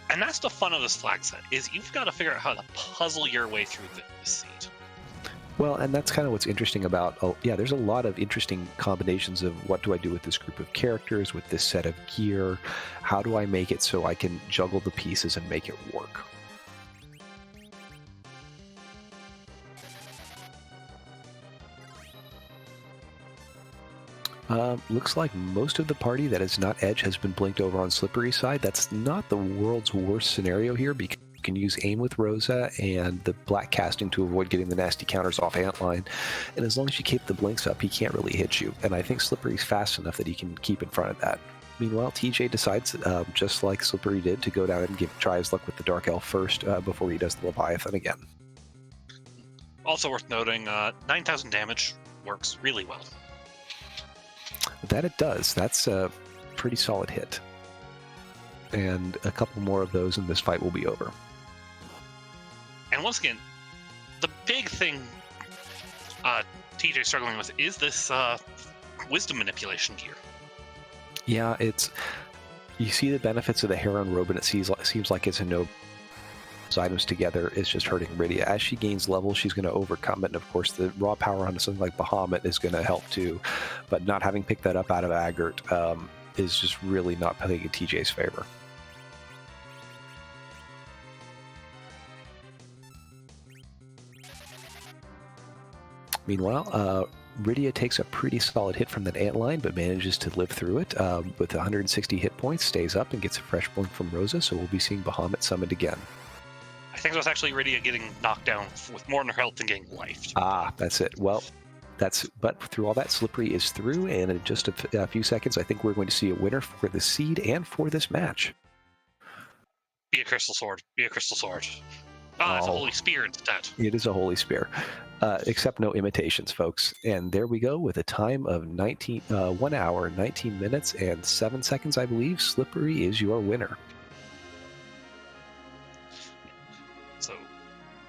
And that's the fun of this flag set, is you've got to figure out how to puzzle your way through this seed. Well, and that's kind of what's interesting about, there's a lot of interesting combinations of what do I do with this group of characters, with this set of gear, how do I make it so I can juggle the pieces and make it work. Looks like most of the party that is not Edge has been blinked over on Slippery's side. That's not the world's worst scenario here, because you can use aim with Rosa and the black casting to avoid getting the nasty counters off Antline. And as long as you keep the blinks up, he can't really hit you. And I think Slippery's fast enough that he can keep in front of that. Meanwhile, TJ decides, just like Slippery did, to go down and try his luck with the Dark Elf first before he does the Leviathan again. Also worth noting, 9,000 damage works really well. That it does. That's a pretty solid hit. And a couple more of those and this fight will be over. And once again, the big thing TJ's struggling with is this wisdom manipulation gear. Yeah, you see the benefits of the Heron robe, and it seems like it's a no. Items together is just hurting Rydia. As she gains level, she's going to overcome it, and of course the raw power on something like Bahamut is going to help too, but not having picked that up out of Agert is just really not playing in TJ's favor. Meanwhile, Rydia takes a pretty solid hit from that antline, but manages to live through it with 160 hit points, stays up and gets a fresh blink from Rosa, so we'll be seeing Bahamut summoned again. I think it was actually Rydia getting knocked down with more in her health than getting lifed. Ah, that's it. Well, but through all that, Slippery is through, and in just a few seconds, I think we're going to see a winner for the seed and for this match. Be a crystal sword. Be a crystal sword. It's a holy spear instead. It is a holy spear. Except no imitations, folks. And there we go with a time of 1 hour, 19 minutes, and 7 seconds, I believe. Slippery is your winner. So,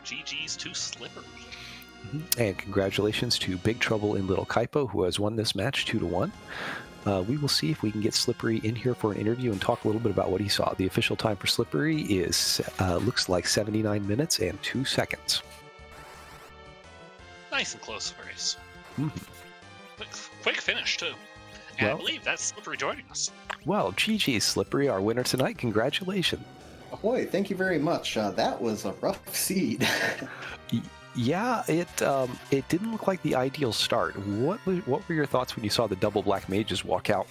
GG's to Slippery. And congratulations to Big Trouble in Little Kaipo, who has won this match 2-1. We will see if we can get Slippery in here for an interview and talk a little bit about what he saw. The official time for Slippery is looks like 79 minutes and 2 seconds. Nice and close race. Mm-hmm. Quick finish, too. And I believe that's Slippery joining us. Well, GG Slippery, our winner tonight. Congratulations. Ahoy, thank you very much. That was a rough seed. Yeah, it didn't look like the ideal start. What were your thoughts when you saw the double black mages walk out?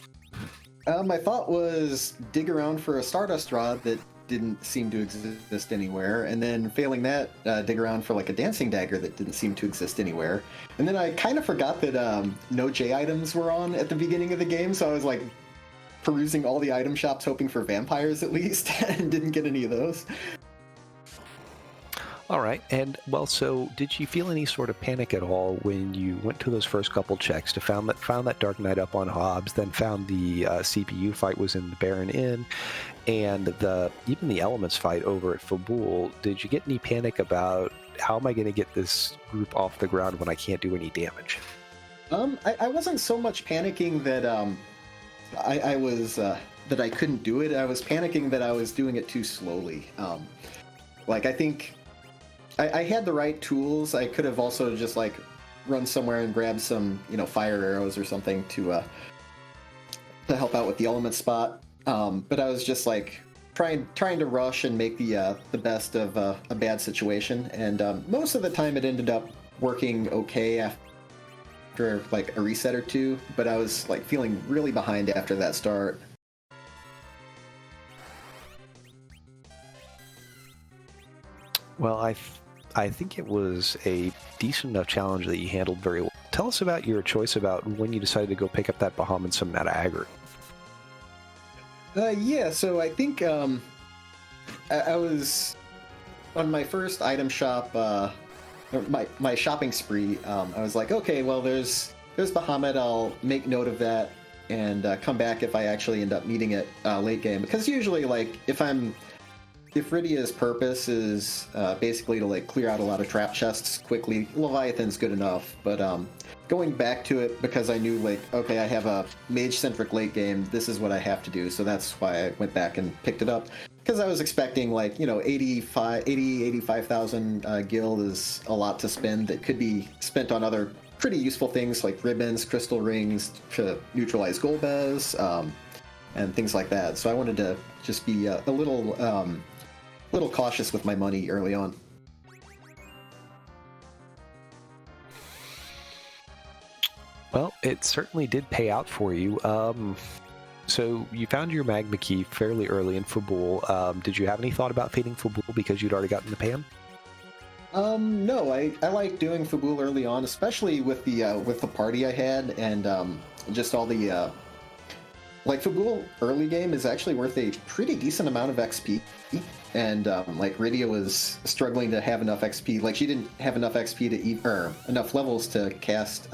My thought was dig around for a Stardust Rod that didn't seem to exist anywhere, and then failing that, dig around for like a Dancing Dagger that didn't seem to exist anywhere. And then I kind of forgot that no J items were on at the beginning of the game, so I was like perusing all the item shops hoping for vampires at least, and didn't get any of those. All right, and well, so did you feel any sort of panic at all when you went to those first couple checks to found that Dark Knight up on Hobbs, then found the CPU fight was in the Baron Inn, and even the Elements fight over at Fabul? Did you get any panic about how am I going to get this group off the ground when I can't do any damage? I wasn't so much panicking that I was that I couldn't do it. I was panicking that I was doing it too slowly. I think I had the right tools. I could have also just like run somewhere and grab some, fire arrows or something to help out with the element spot. But I was just like trying to rush and make the best of a bad situation, and most of the time it ended up working okay after like a reset or two. But I was like feeling really behind after that start. Well, I think it was a decent enough challenge that you handled very well. Tell us about your choice about when you decided to go pick up that Bahamut and summon out of Aggro. Yeah, so I think I was on my first item shop, my shopping spree. I was like, okay, well, there's Bahamut. I'll make note of that and come back if I actually end up needing it late game. Because usually, like, if Rydia's purpose is basically to like clear out a lot of trap chests quickly, Leviathan's good enough. But going back to it because I knew like, okay, I have a mage-centric late game, this is what I have to do. So that's why I went back and picked it up. Because I was expecting like, 85,000 gil is a lot to spend that could be spent on other pretty useful things like ribbons, crystal rings to neutralize Golbez, and things like that. So I wanted to just be a little cautious with my money early on. Well, it certainly did pay out for you. So you found your magma key fairly early in Fabul. Did you have any thought about fading Fabul because you'd already gotten the pan? No, I like doing Fabul early on, especially with the party I had and just all the like Fabul early game is actually worth a pretty decent amount of XP. And like Rydia was struggling to have enough XP. Like she didn't have enough XP or enough levels to cast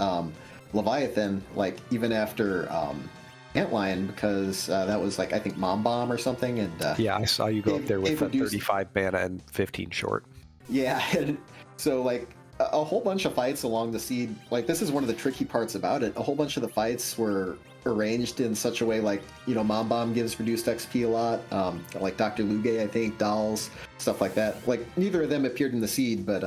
Leviathan, like even after Antlion, because that was like I think Mom Bomb or something. And yeah, I saw you go up there with 35 mana and 15 short. Yeah, and so like a whole bunch of fights along the seed. Like this is one of the tricky parts about it. A whole bunch of the fights were arranged in such a way like Mom Bomb gives reduced XP a lot, like Dr. Luge, I think, Dolls, stuff like that. Like neither of them appeared in the seed, but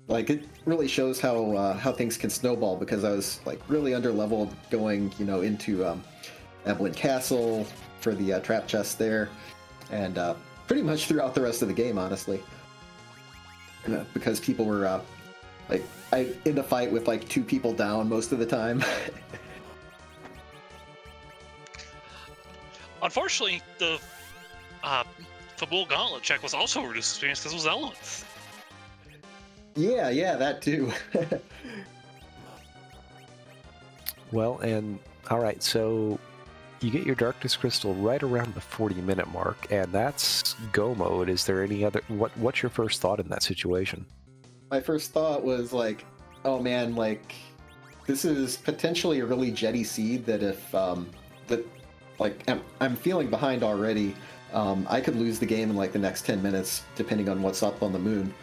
like it really shows how things can snowball because I was like really under leveled going into Eblan Castle for the trap chest there, and pretty much throughout the rest of the game, honestly, because people were like in a fight with like 2 people down most of the time. Unfortunately, the Fabul Gauntlet check was also reduced experience because it was elements. Yeah, that too. Well, and all right, so you get your Darkness Crystal right around the 40-minute mark, and that's go mode. Is there any other? What's your first thought in that situation? My first thought was like, oh man, like this is potentially a really jetty seed that if like I'm feeling behind already. I could lose the game in like the next 10 minutes, depending on what's up on the moon.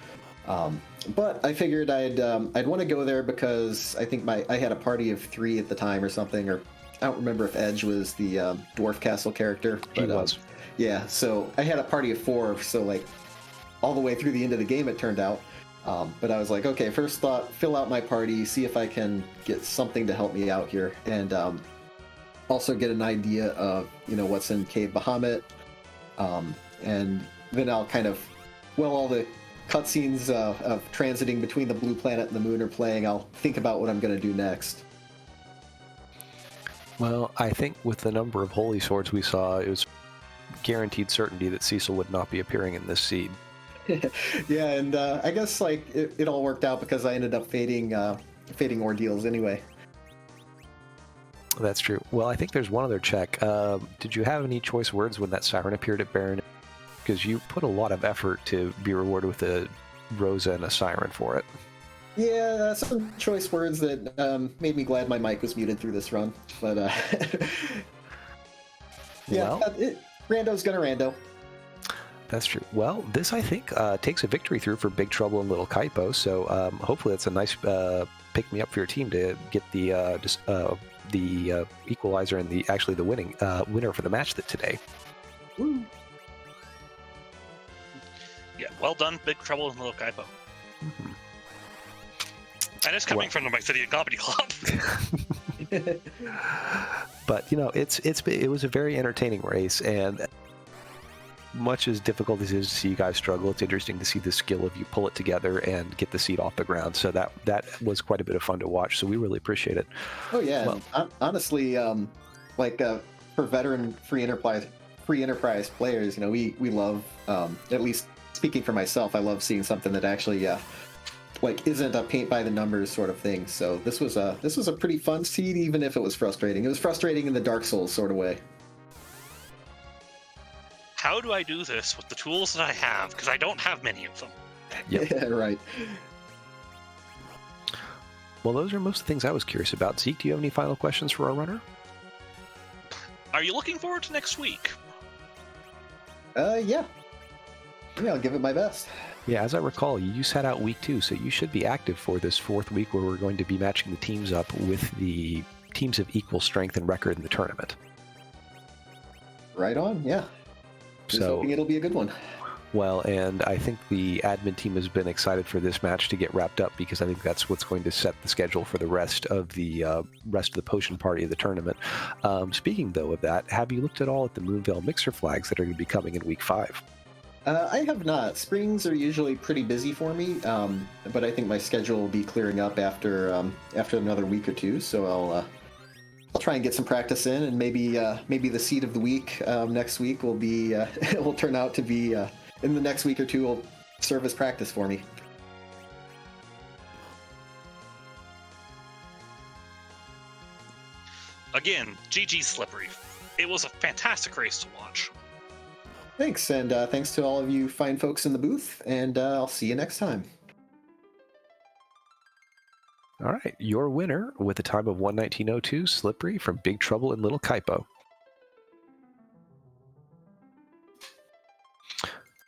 But I figured I'd want to go there because I think I had a party of 3 at the time or something, or I don't remember if Edge was the Dwarf Castle character. But, he was. Yeah, so I had a party of 4, so like all the way through the end of the game it turned out. But I was like, okay, first thought, fill out my party, see if I can get something to help me out here, and also get an idea of what's in Cave Bahamut, and then I'll kind of, all the cutscenes of transiting between the blue planet and the moon are playing, I'll think about what I'm going to do next. Well, I think with the number of holy swords we saw, it was guaranteed certainty that Cecil would not be appearing in this seed. Yeah, and I guess like it all worked out because I ended up fading ordeals anyway. That's true. Well, I think there's one other check. Did you have any choice words when that siren appeared at Baron? Because you put a lot of effort to be rewarded with a Rosa and a siren for it. Yeah, some choice words that made me glad my mic was muted through this run. But yeah, rando's gonna rando. That's true. Well, this I think takes a victory through for Big Trouble and Little Kaipo. So hopefully that's a nice pick me up for your team to get the equalizer and the winner for the match today. Woo. Yeah, well done, Big Trouble in Little Kaipo. Mm-hmm. And it's coming from the Mysidian Comedy Club. But it was a very entertaining race, and much as difficult as it is to see you guys struggle, it's interesting to see the skill of you pull it together and get the seed off the ground. So that was quite a bit of fun to watch. So we really appreciate it. Oh yeah, Well, and honestly, for veteran free enterprise players, we love, at least speaking for myself, I love seeing something that actually isn't a paint by the numbers sort of thing. So this was a pretty fun seed, even if it was frustrating. It was frustrating in the Dark Souls sort of way. How do I do this with the tools that I have? Because I don't have many of them. Yep. Yeah, right. Well, those are most of the things I was curious about. Zeke, do you have any final questions for our runner? Are you looking forward to next week? Yeah, I'll give it my best. Yeah, as I recall, you sat out week 2, so you should be active for this 4th week where we're going to be matching the teams up with the teams of equal strength and record in the tournament. Right on, yeah. Just So hoping it'll be a good one. well, and I think the admin team has been excited for this match to get wrapped up because I think that's what's going to set the schedule for the rest of the potion party of the tournament. Speaking though of that, have you looked at all at the Moonveil mixer flags that are going to be coming in week 5? I have not. Springs are usually pretty busy for me, but I think my schedule will be clearing up after another week or two. So I'll try and get some practice in, and maybe the seed of the week next week will be it will turn out to be in the next week or two will serve as practice for me. Again, GG Slippery. It was a fantastic race to watch. Thanks, and thanks to all of you fine folks in the booth, and I'll see you next time. All right, your winner with a time of 1:19:02, Slippery from Big Trouble in Little Kaipo.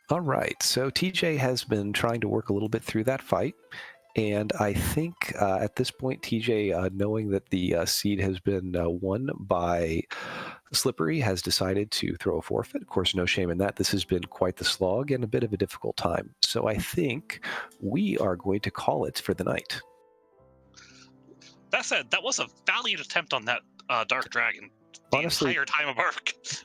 All right, so TJ has been trying to work a little bit through that fight, and I think at this point, TJ, knowing that the seed has been won by Slippery, has decided to throw a forfeit. Of course, no shame in that. This has been quite the slog and a bit of a difficult time. So I think we are going to call it for the night. That said, that was a valiant attempt on that Dark Dragon. The Honestly, entire time of our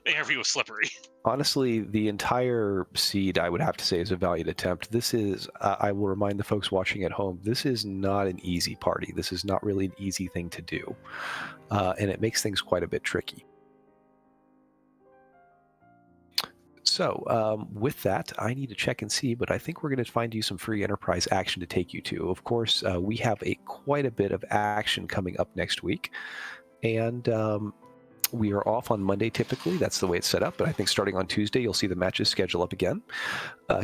interview with Slippery. Honestly, the entire seed, I would have to say, is a valiant attempt. This is, I will remind the folks watching at home, this is not an easy party. This is not really an easy thing to do. And it makes things quite a bit tricky. So with that, I need to check and see, but I think we're going to find you some free enterprise action to take you to. Of course, we have quite a bit of action coming up next week. And we are off on Monday typically. That's the way it's set up. But I think starting on Tuesday, you'll see the matches schedule up again.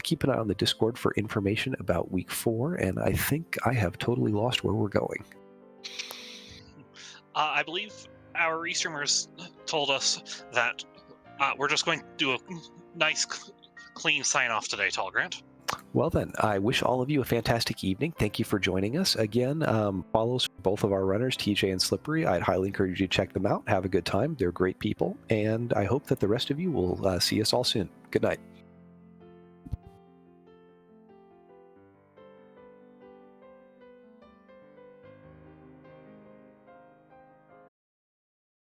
Keep an eye on the Discord for information about week 4. And I think I have totally lost where we're going. I believe our restreamers told us that we're just going to do a nice, clean sign-off today, Tall Grant. Well then, I wish all of you a fantastic evening. Thank you for joining us. Again, follows for both of our runners, TJ and Slippery. I'd highly encourage you to check them out. Have a good time. They're great people. And I hope that the rest of you will see us all soon. Good night.